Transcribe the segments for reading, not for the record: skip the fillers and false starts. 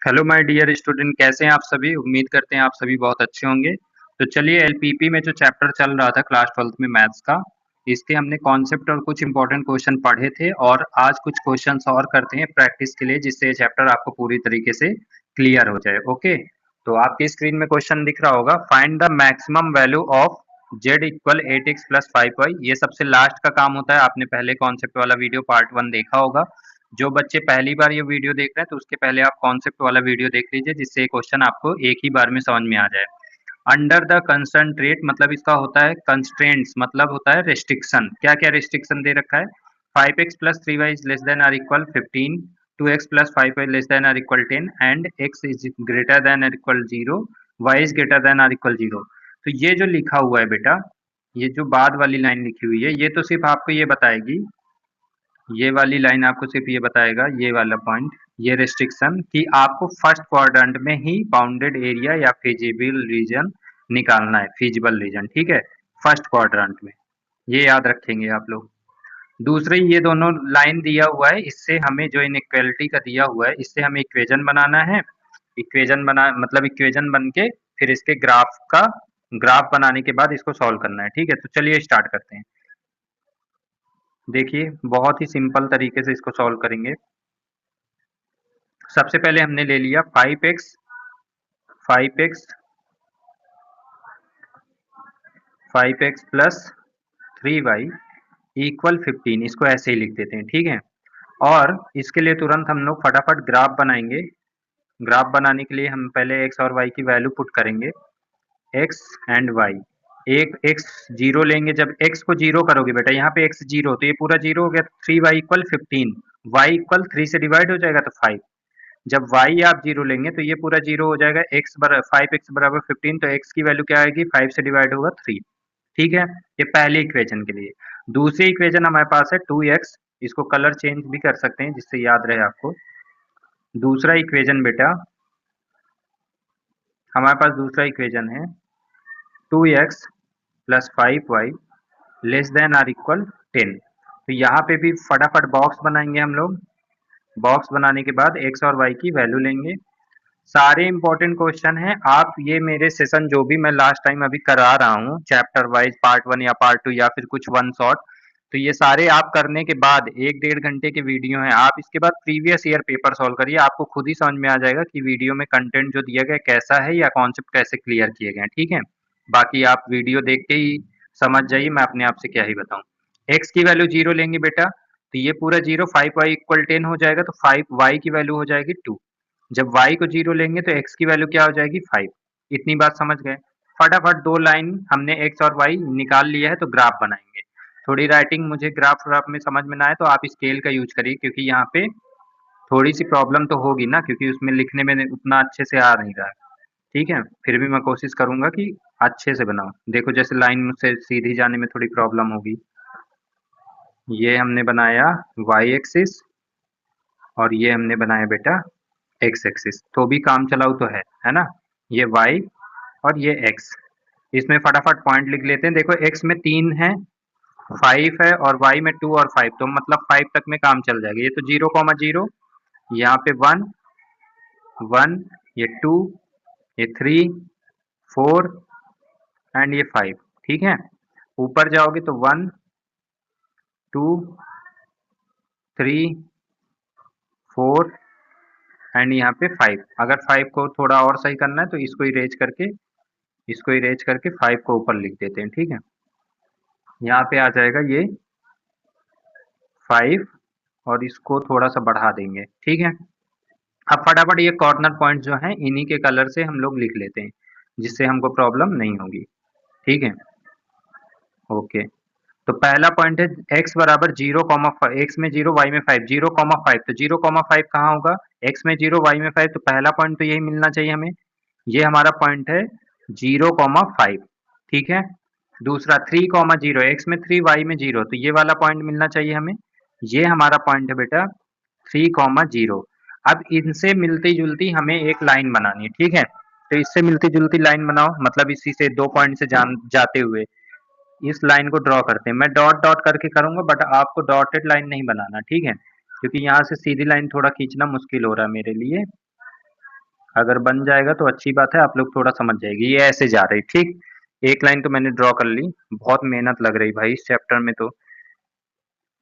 Hello my dear student, कैसे हैं आप सभी। उम्मीद करते हैं आप सभी बहुत अच्छे होंगे। तो चलिए, एलपीपी में जो चैप्टर चल रहा था क्लास 12th में मैथ्स का, इसके हमने कॉन्सेप्ट और कुछ इंपॉर्टेंट क्वेश्चन पढ़े थे और आज कुछ क्वेश्चंस और करते हैं प्रैक्टिस के लिए, जिससे ये चैप्टर आपको पूरी तरीके से क्लियर हो जाए। ओके, तो आपकी स्क्रीन में क्वेश्चन दिख रहा होगा, find the maximum value of Z equal 8x plus 5y। ये सबसे लास्ट का काम होता है। आपने पहले कॉन्सेप्ट वाला वीडियो पार्ट 1 देखा होगा। जो बच्चे पहली बार ये वीडियो देख रहे हैं तो उसके पहले आप कॉन्सेप्ट वाला वीडियो देख लीजिए, जिससे ये क्वेश्चन आपको एक ही बार में समझ में आ जाए। अंडर द कंसंट्रेट मतलब इसका होता है कंस्ट्रेंट्स, मतलब होता है रेस्ट्रिक्शन। क्या क्या रेस्ट्रिक्शन दे रखा है? 5x plus 3y is less than or equal 15, 2x plus 5y less than or equal 10 and x is greater than or equal 0, y is greater than or equal 0। तो ये जो लिखा हुआ है बेटा, ये जो बाद वाली लाइन लिखी हुई है, ये तो सिर्फ आपको ये बताएगी, ये वाली लाइन आपको सिर्फ ये बताएगा, ये वाला पॉइंट, ये रेस्ट्रिक्शन, कि आपको फर्स्ट क्वाड्रेंट में ही बाउंडेड एरिया या फिजिबल रीजन निकालना है। फिजिबल रीजन, ठीक है, फर्स्ट क्वाड्रेंट में। ये याद रखेंगे आप लोग। दूसरी, ये दोनों लाइन दिया हुआ है, इससे हमें जो इनइक्वालिटी का दिया हुआ है, इससे हमें इक्वेशन बनाना है। इक्वेशन बना मतलब इक्वेशन बन के फिर इसके ग्राफ बनाने के बाद इसको सॉल्व करना है। ठीक है, तो चलिए स्टार्ट करते हैं। देखिए, बहुत ही सिंपल तरीके से इसको सॉल्व करेंगे। सबसे पहले हमने ले लिया 5x 5x 5x plus 3y equal 15, इसको ऐसे ही लिख देते हैं। ठीक है, और इसके लिए तुरंत हम लोग फटाफट ग्राफ बनाएंगे। ग्राफ बनाने के लिए हम पहले x और y की वैल्यू पुट करेंगे, x एंड y। एक x जीरो लेंगे, जब x को जीरो करोगे बेटा, यहाँ पे x जीरो, तो ये पूरा जीरो हो गया, 3y इक्वल 15, y इक्वल 3 से डिवाइड हो जाएगा तो 5। जब y आप जीरो लेंगे तो ये पूरा जीरो हो जाएगा, x बराबर 5x बराबर 15, तो x की वैल्यू क्या आएगी, 5 से डिवाइड होगा 3। ठीक है, ये पहली इक्वेशन के लिए। दूसरी इक्वेशन हमारे पास है 2x, इसको कलर चेंज भी कर सकते हैं जिससे याद रहे आपको। दूसरा इक्वेशन बेटा, हमारे पास दूसरा इक्वेशन है 2x plus 5y less than or equal 10। तो यहाँ पे भी फटाफट बॉक्स बनाएंगे हम लोग। बॉक्स बनाने के बाद x और y की वैल्यू लेंगे। सारे इंपॉर्टेंट क्वेश्चन हैं। आप ये मेरे सेशन जो भी मैं लास्ट टाइम अभी करा रहा हूँ, चैप्टर वाइज पार्ट 1 या पार्ट 2 या फिर कुछ वन शॉट, तो ये सारे आप करने के बाद 1 डेढ़ घंटे के वीडियो हैं। आप इसके बाद प्रीवियस ईयर पेपर सॉल्व करिए, आपको खुद ही समझ में आ जाएगा कि वीडियो में कंटेंट जो दिया गया कैसा है या कॉन्सेप्ट कैसे क्लियर किए गए हैं। ठीक है, बाकी आप वीडियो देख के ही समझ जाइए, मैं अपने आप से क्या ही बताऊं। एक्स की वैल्यू जीरो लेंगे बेटा, तो ये पूरा जीरो, 5y इक्वल 10 हो जाएगा, तो 5y की वैल्यू हो जाएगी 2। जब y को जीरो लेंगे तो x की वैल्यू क्या हो जाएगी, 5। इतनी बात समझ गए। फटाफट दो लाइन हमने x और y निकाल लिया है, तो ग्राफ बनाएंगे। थोड़ी राइटिंग मुझे ग्राफ व्राफ में समझ में ना आए तो आप स्केल का यूज करिए, क्योंकि यहाँ पे थोड़ी सी प्रॉब्लम तो होगी ना, क्योंकि उसमें लिखने में उतना अच्छे से आ नहीं रहा है। ठीक है, फिर भी मैं कोशिश करूंगा कि अच्छे से बनाऊं। देखो, जैसे लाइन मुझसे सीधी जाने में थोड़ी प्रॉब्लम होगी। ये हमने बनाया y एक्सिस और ये हमने बनाया बेटा x एक्सिस, तो भी काम चलाऊ तो है ना। ये y और ये x, इसमें फटाफट पॉइंट लिख लेते हैं। देखो, x में 3 है, 5 है, और y में 2 और 5, तो मतलब 5 तक में काम चल जाएगा। ये तो 0,0, यहाँ पे 1 1, ये 2, ये 3, 4 एंड ये 5। ठीक है, ऊपर जाओगे तो 1 2 3 4 एंड यहाँ पे 5। अगर 5 को थोड़ा और सही करना है तो इसको इरेज करके 5 को ऊपर लिख देते हैं। ठीक है, यहाँ पे आ जाएगा ये 5 और इसको थोड़ा सा बढ़ा देंगे। ठीक है, अब फटाफट ये कॉर्नर पॉइंट जो है इन्हीं के कलर से हम लोग लिख लेते हैं, जिससे हमको प्रॉब्लम नहीं होगी। ठीक है, ओके। तो पहला पॉइंट है x बराबर 0,5, एक्स में 0 y में 5, 0,5, तो 0,5 कहाँ होगा, x में 0 y में 5, तो पहला पॉइंट तो यही मिलना चाहिए हमें। ये हमारा पॉइंट है 0,5। ठीक है, दूसरा 3,0, एक्स में 3 y में 0, तो ये वाला पॉइंट मिलना चाहिए हमें। ये हमारा पॉइंट है बेटा 3,0। अब इनसे मिलती जुलती हमें एक लाइन बनानी है। ठीक है, तो इससे मिलती जुलती लाइन बनाओ, मतलब इसी से 2 पॉइंट से जाते हुए इस लाइन को ड्रॉ करते हैं। मैं डॉट डॉट करके करूंगा, बट आपको डॉटेड लाइन नहीं बनाना। ठीक है, क्योंकि यहाँ से सीधी लाइन थोड़ा खींचना मुश्किल हो रहा है मेरे लिए। अगर बन जाएगा तो अच्छी बात है, आप लोग थोड़ा समझ जाएगी। ये ऐसे जा रही, ठीक। एक लाइन तो मैंने ड्रॉ कर ली। बहुत मेहनत लग रही भाई इस चैप्टर में तो।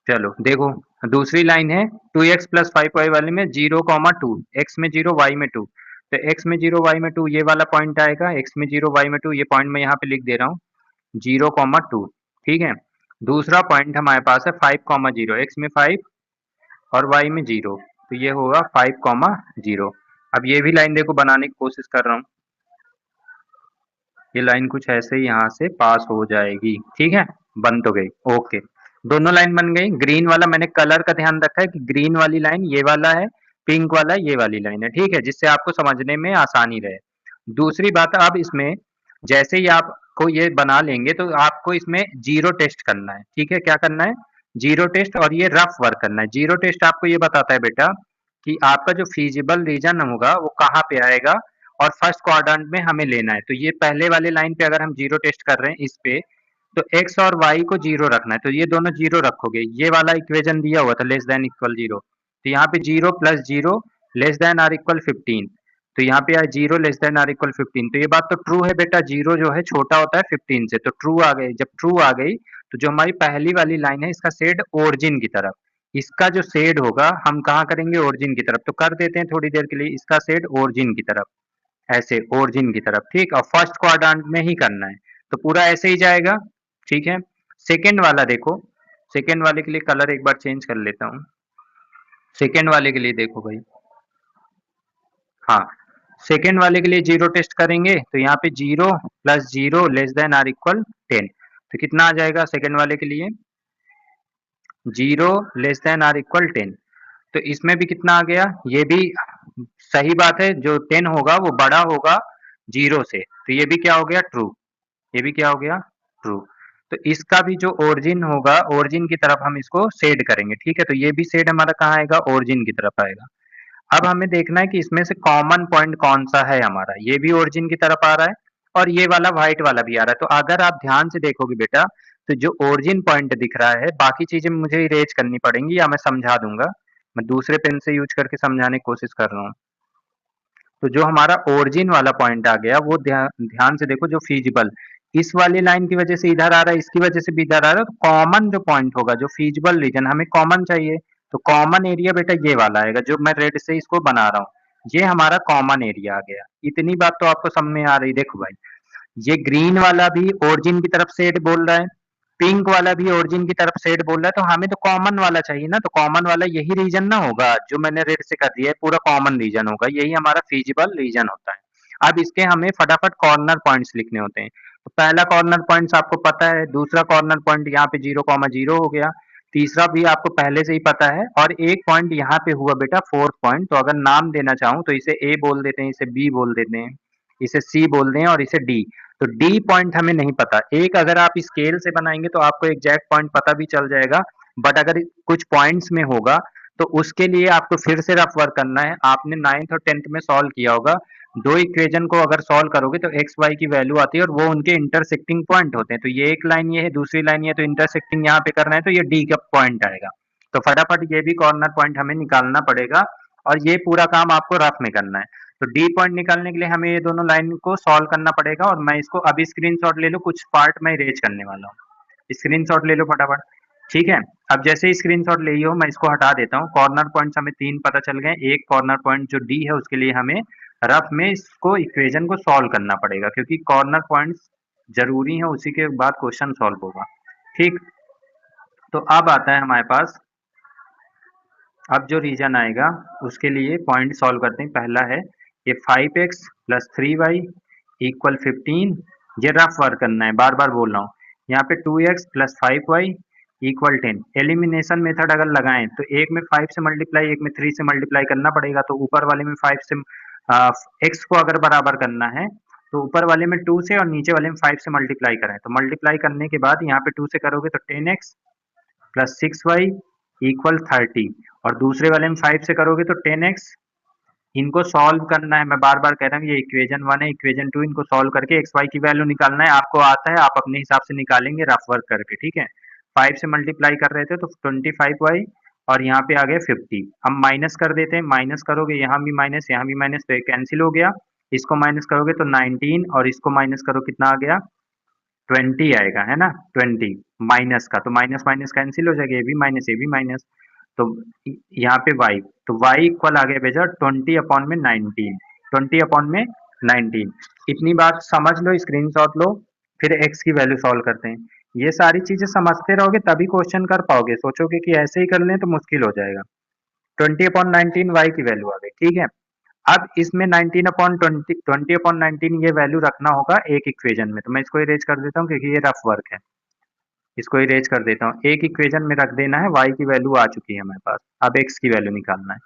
चलो देखो, दूसरी लाइन है 2x प्लस 5y वाले में 0,2, x में 0 y में 2। तो x में 0 y में 2 ये वाला पॉइंट आएगा, x में 0 y में 2 ये पॉइंट मैं यहाँ पे लिख दे रहा हूँ 0,2। ठीक है। दूसरा पॉइंट हमारे पास है 5,0, x में 5 और y में 0, तो ये होगा 5,0। अब ये भी लाइन देखो बनाने की कोशिश कर रहा हूँ। ये लाइन कुछ ऐसे ही यहाँ से पास हो जाएगी, ठीक है। बन तो गई, ओके। दोनों लाइन बन गई। ग्रीन वाला मैंने कलर का ध्यान रखा है कि ग्रीन वाली लाइन ये वाला है, पिंक वाला ये वाली लाइन है, ठीक है, जिससे आपको समझने में आसानी रहे। दूसरी बात, अब इसमें जैसे ही आपको ये बना लेंगे तो आपको इसमें जीरो टेस्ट करना है, ठीक है। क्या करना है? जीरो टेस्ट, और ये रफ वर्क करना है। जीरो टेस्ट आपको ये बताता है बेटा कि आपका जो फीजिबल रीजन होगा वो कहाँ पे आएगा और फर्स्ट क्वाड्रेंट में हमें लेना है। तो ये पहले वाले लाइन पे अगर हम जीरो टेस्ट कर रहे हैं इस पे, तो x और y को जीरो रखना है, तो ये दोनों जीरो रखोगे। ये वाला इक्वेशन दिया हुआ था लेस देन इक्वल जीरो, तो यहाँ पे zero plus zero less than or equal 15, तो यहाँ पे आया zero less than or equal 15। तो ये बात तो ट्रू है बेटा, जीरो जो है छोटा होता है 15 से, तो ट्रू आ गई। जब ट्रू आ गई तो जो हमारी पहली वाली लाइन है इसका शेड ओरिजिन की तरफ, इसका जो शेड होगा हम कहाँ करेंगे? ओरिजिन की तरफ। तो कर देते हैं थोड़ी देर के लिए, इसका शेड ओरिजिन की तरफ, ऐसे ओरिजिन की तरफ, ठीक। और फर्स्ट क्वाड्रेंट में ही करना है, तो पूरा ऐसे ही जाएगा, ठीक है। सेकेंड वाला देखो, सेकेंड वाले के लिए कलर एक बार चेंज कर लेता हूँ। सेकेंड वाले के लिए देखो भाई, हाँ, सेकेंड वाले के लिए जीरो टेस्ट करेंगे तो यहाँ पे zero plus zero less than or equal 10, तो कितना आ जाएगा सेकेंड वाले के लिए? Zero less than or equal 10। तो इसमें भी कितना आ गया? ये भी सही बात है, जो 10 होगा वो बड़ा होगा जीरो से, तो ये भी क्या हो गया? ट्रू। ये भी क्या हो गया? ट्रू। तो इसका भी जो ओरिजिन होगा, ओरिजिन की तरफ हम इसको शेड करेंगे, ठीक है। तो ये भी शेड हमारा कहाँ आएगा? ओरिजिन की तरफ आएगा। अब हमें देखना है कि इसमें से कॉमन पॉइंट कौन सा है हमारा। ये भी ओरिजिन की तरफ आ रहा है और ये वाला व्हाइट वाला भी आ रहा है। तो अगर आप ध्यान से देखोगे बेटा, तो जो ओरिजिन पॉइंट दिख रहा है, बाकी चीजें मुझे इरेज करनी पड़ेंगी या मैं समझा दूंगा। मैं दूसरे पेन से यूज करके समझाने की कोशिश कर रहा हूँ। तो जो हमारा ओरिजिन वाला पॉइंट आ गया वो ध्यान से देखो, जो फीजिबल इस वाली लाइन की वजह से इधर आ रहा है, इसकी वजह से भी इधर आ रहा है, तो कॉमन जो पॉइंट होगा, जो फीजिबल रीजन हमें कॉमन चाहिए, तो कॉमन एरिया बेटा ये वाला आएगा, जो मैं रेड से इसको बना रहा हूँ। ये हमारा कॉमन एरिया आ गया। इतनी बात तो आपको समझ में आ रही। देखो भाई, ये ग्रीन वाला भी ओरिजिन की तरफ शेड बोल रहा है, पिंक वाला भी ओरिजिन की तरफ शेड बोल रहा है, तो हमें तो कॉमन वाला चाहिए ना। तो कॉमन वाला यही रीजन ना होगा, जो मैंने रेड से कर दिया है पूरा कॉमन रीजन होगा, यही हमारा फीजिबल रीजन होता है। अब इसके हमें फटाफट कॉर्नर पॉइंट्स लिखने होते हैं। तो पहला कॉर्नर पॉइंट्स आपको पता है, दूसरा कॉर्नर पॉइंट यहाँ पे 0,0 हो गया, तीसरा भी आपको पहले से ही पता है, और एक पॉइंट यहाँ पे हुआ बेटा फोर्थ पॉइंट। तो अगर नाम देना चाहूँ तो इसे ए बोल देते हैं, इसे बी बोल देते हैं, इसे सी बोल दें और इसे डी। तो डी पॉइंट हमें नहीं पता। एक अगर आप स्केल से बनाएंगे तो आपको एग्जैक्ट पॉइंट पता भी चल जाएगा, बट अगर कुछ पॉइंट्स में होगा तो उसके लिए आपको फिर से रफ वर्क करना है। आपने 9th और 10th में सॉल्व किया होगा, दो इक्वेशन को अगर सॉल्व करोगे तो एक्स वाई की वैल्यू आती है और वो उनके इंटरसेक्टिंग पॉइंट होते हैं। तो ये एक लाइन ये है, दूसरी लाइन ये है, तो इंटरसेक्टिंग यहाँ पे करना है, तो ये डी का पॉइंट आएगा। तो फटाफट ये भी कॉर्नर पॉइंट हमें निकालना पड़ेगा और ये पूरा काम आपको रफ में करना है। तो डी पॉइंट निकालने के लिए हमें ये दोनों लाइन को सॉल्व करना पड़ेगा, और मैं इसको अभी स्क्रीनशॉट ले लो, कुछ पार्ट मैं इरेज करने वाला हूँ। स्क्रीनशॉट ले लो फटाफट, ठीक है। अब जैसे ही स्क्रीनशॉट ले हो मैं इसको हटा देता हूँ। कॉर्नर पॉइंट्स हमें तीन पता चल गए। एक कॉर्नर पॉइंट जो डी है उसके लिए हमें रफ में इसको इक्वेशन को सॉल्व करना पड़ेगा, क्योंकि कॉर्नर पॉइंट्स जरूरी है, उसी के बाद क्वेश्चन सॉल्व होगा, ठीक। तो अब आता है हमारे पास, अब जो रीजन आएगा उसके लिए पॉइंट सॉल्व करते हैं। पहला है ये 5x प्लस 3y इक्वल 15, ये रफ वर्क करना है, बार बार बोल रहा हूँ। यहाँ पे 2x plus 5y equal 10। Elimination method अगर लगाएं तो एक में 5 से मल्टीप्लाई, एक में 3 से मल्टीप्लाई करना पड़ेगा। तो ऊपर वाले में 5 से x को अगर बराबर करना है तो ऊपर वाले में 2 से और नीचे वाले में 5 से मल्टीप्लाई करें। तो मल्टीप्लाई करने के बाद यहाँ पे 2 से करोगे तो 10x प्लस 6y इक्वल 30, और दूसरे वाले में 5 से करोगे तो 10x। इनको सॉल्व करना है, मैं बार बार कह रहा हूँ, ये इक्वेशन 1 है, इक्वेशन 2, इनको सॉल्व करके एक्स वाई की वैल्यू निकालना है। आपको आता है, आप अपने हिसाब से निकालेंगे रफ वर्क करके, ठीक है। 5 से मल्टीप्लाई कर रहे थे तो 25y और यहाँ पे आ गया 50। हम माइनस कर देते हैं, माइनस करोगे यहाँ भी माइनस, यहाँ भी माइनस, तो ये कैंसिल हो गया। इसको माइनस करोगे तो 19 और इसको माइनस करो कितना आ गया 20 आएगा, है ना। 20 माइनस का, तो माइनस माइनस कैंसिल हो जाएगा, ये भी माइनस ये भी माइनस। तो यहाँ पे y, तो y इक्वल आ गया बेटा 20 अपॉन में 19, 20 अपॉन में 19। इतनी बात समझ लो, स्क्रीनशॉट लो, फिर x की वैल्यू सॉल्व करते हैं। ये सारी चीजें समझते रहोगे तभी क्वेश्चन कर पाओगे, सोचोगे कि ऐसे ही कर लें तो मुश्किल हो जाएगा। 20 अपॉन 19 y की वैल्यू आ गई, ठीक है। अब इसमें 19 अपॉन 20, 20 अपॉन 19 ये वैल्यू रखना होगा एक इक्वेशन में, तो मैं इसको इरेज कर देता हूँ क्योंकि ये रफ वर्क है। इसको इरेज कर देता हूँ, एक इक्वेशन में रख देना है, y की वैल्यू आ चुकी है हमारे पास, अब x की वैल्यू निकालना है।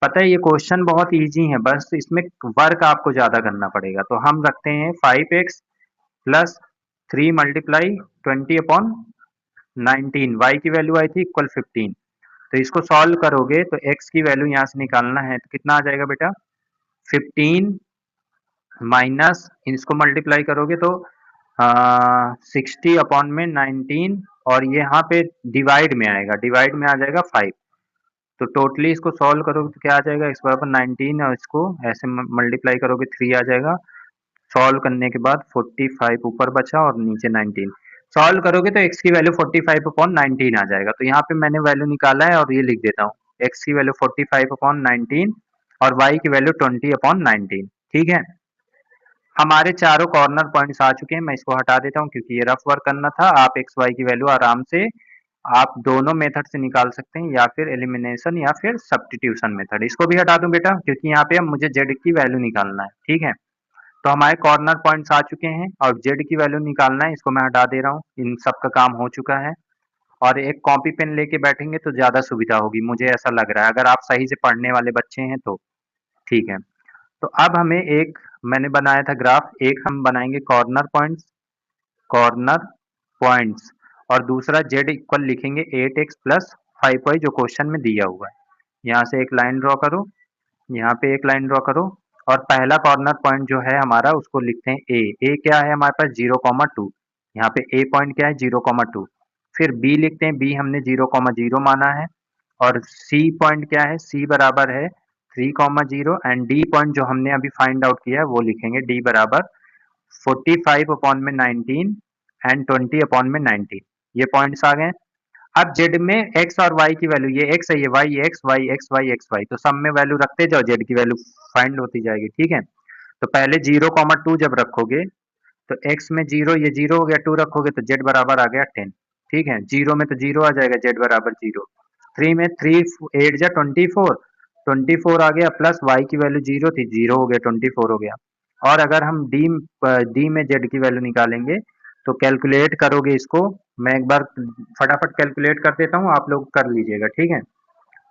पता है ये क्वेश्चन बहुत इजी है, बस इसमें वर्क आपको ज्यादा करना पड़ेगा। तो हम रखते हैं 5x plus 3 multiply 20 upon 19, y की वैल्यू आई थी इक्वल 15। तो इसको सॉल्व करोगे तो x की वैल्यू यहाँ से निकालना है, तो कितना आ जाएगा बेटा 15 माइनस इसको मल्टीप्लाई करोगे तो 60 अपॉन में 19, और ये यहाँ पे डिवाइड में आएगा, डिवाइड में आ जाएगा 5। तो टोटली इसको सॉल्व करोगे तो क्या आ जाएगा x बराबर 19, और इसको ऐसे मल्टीप्लाई करोगे 3 आ जाएगा। सॉल्व करने के बाद 45 ऊपर बचा और नीचे 19। सॉल्व करोगे तो x की वैल्यू 45 अपॉन 19 आ जाएगा। तो यहाँ पे मैंने वैल्यू निकाला है और ये लिख देता हूँ, x की वैल्यू 45 अपॉन 19 और y की वैल्यू 20 अपॉन 19, ठीक है। हमारे चारों कॉर्नर पॉइंट्स आ चुके हैं, मैं इसको हटा देता हूँ क्योंकि ये रफ वर्क करना था। आप एक्स वाई की वैल्यू आराम से आप दोनों मेथड से निकाल सकते हैं, या फिर एलिमिनेशन या फिर सब्स्टिट्यूशन मेथड। इसको भी हटा दूं बेटा क्योंकि यहाँ पे अब मुझे जेड की वैल्यू निकालना है, ठीक है। तो हमारे कॉर्नर पॉइंट्स आ चुके हैं और जेड की वैल्यू निकालना है, इसको मैं हटा दे रहा हूँ, इन सब का काम हो चुका है। और एक कॉपी पेन लेके बैठेंगे तो ज्यादा सुविधा होगी, मुझे ऐसा लग रहा है, अगर आप सही से पढ़ने वाले बच्चे हैं तो, ठीक है। तो अब हमें एक मैंने बनाया था ग्राफ, एक हम बनाएंगे कॉर्नर पॉइंट्स, कॉर्नर पॉइंट्स, और दूसरा जेड इक्वल लिखेंगे 8x प्लस 5y जो क्वेश्चन में दिया हुआ है। यहाँ से एक लाइन ड्रॉ करो, यहाँ पे एक लाइन ड्रॉ करो, और पहला कॉर्नर पॉइंट जो है हमारा उसको लिखते हैं ए क्या है हमारे पास 0,2, यहाँ पे ए पॉइंट क्या है 0,2। फिर बी लिखते हैं, बी हमने 0,0 माना है, और सी पॉइंट क्या है, सी बराबर है 3,0, एंड डी पॉइंट जो हमने अभी फाइंड आउट किया है वो लिखेंगे डी बराबर 45 अपॉन में 19 एंड 20 अपॉन में 19। ये पॉइंट्स आ गए। अब जेड में एक्स और वाई की वैल्यू, ये एक्स है ये y, x y x y x y, तो सब में वैल्यू रखते जाओ, जेड की वैल्यू फाइंड होती जाएगी, ठीक है। तो पहले 0,2 जब रखोगे तो एक्स में 0, ये 0 हो गया, 2 रखोगे तो जेड बराबर आ गया 10, ठीक है। 0 में तो 0 आ जाएगा, जेड बराबर 0। 3 में 3 8 जा 24, 24 आ गया, प्लस वाई की वैल्यू 0 थी, 0 हो गया 24 हो गया। और अगर हम डी में जेड की वैल्यू निकालेंगे तो कैलकुलेट करोगे इसको, मैं एक बार फटाफट कैलकुलेट कर देता हूँ, आप लोग कर लीजिएगा, ठीक है।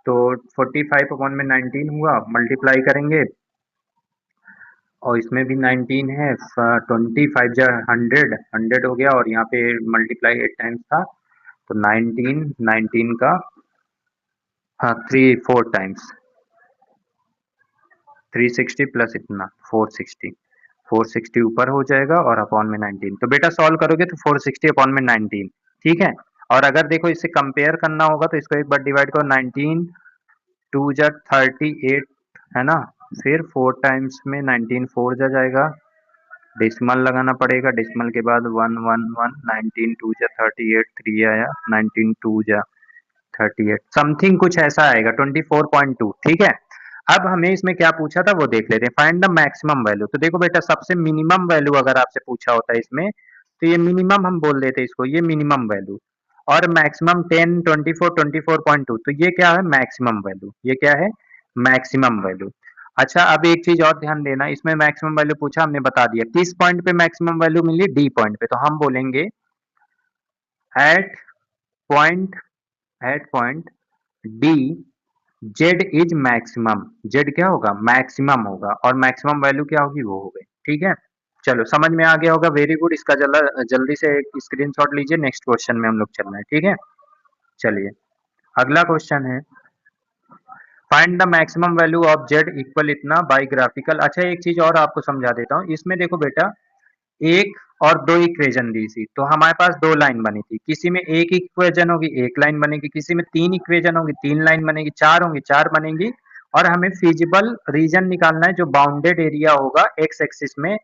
तो 45 अपॉन में 19 हुआ, मल्टीप्लाई करेंगे और इसमें भी 19 है, 25 जा 100, 100 हो गया, और यहाँ पे मल्टीप्लाई 8 टाइम्स था, तो 19, 19 का हाँ 4 टाइम्स 360 प्लस इतना 460, 460 ऊपर हो जाएगा और अपॉन में 19। तो बेटा सॉल्व करोगे तो 460 अपॉन में 19, ठीक है। और अगर देखो इसे कंपेयर करना होगा तो इसको एक बार डिवाइड करो, 19 2 जा 38 है ना, फिर 4 टाइम्स में 19 4 जा जाएगा, डेसिमल लगाना पड़ेगा, डेसिमल के बाद 1 1 1, 19 2 जा 38, 3 आया, 19 2 जा 38 समथिंग कुछ ऐसा आएगा 24.2, ठीक है। अब हमें इसमें क्या पूछा था वो देख लेते हैं, फाइंड द मैक्सिमम वैल्यू। तो देखो बेटा सबसे मिनिमम वैल्यू अगर आपसे पूछा होता है इसमें, तो ये मिनिमम हम बोल देते इसको, ये मिनिमम वैल्यू, और मैक्सिमम 10 24 24.2, तो ये क्या है मैक्सिमम वैल्यू, ये क्या है मैक्सिमम वैल्यू। अच्छा अब एक चीज और ध्यान देना, इसमें मैक्सिमम वैल्यू पूछा हमने बता दिया, किस पॉइंट पे मैक्सिमम वैल्यू मिली, डी पॉइंट पे, तो हम बोलेंगे at point, at point D z is maximum, z क्या होगा मैक्सिमम होगा, और मैक्सिमम वैल्यू क्या होगी वो हो गई, ठीक है। चलो समझ में आ गया होगा, वेरी गुड। इसका जल्दी से एक स्क्रीनशॉट लीजिए, नेक्स्ट क्वेश्चन में हम लोग चल रहे हैं, ठीक है। चलिए अगला क्वेश्चन है, find the maximum value of Z equal इतना बाई ग्राफिकल। अच्छा एक चीज और आपको समझा देता हूँ, इसमें देखो बेटा एक और दो इक्वेशन दी थी, तो हमारे पास दो लाइन बनी थी। किसी में एक इक्वेशन होगी, एक लाइन बनेगी, किसी में तीन इक्वेशन होगी, तीन लाइन बनेगी, चार होंगी, चार बनेगी। और हमें फिजिबल रीजन निकालना है जो बाउंडेड एरिया होगा एक्स एक्सिस में,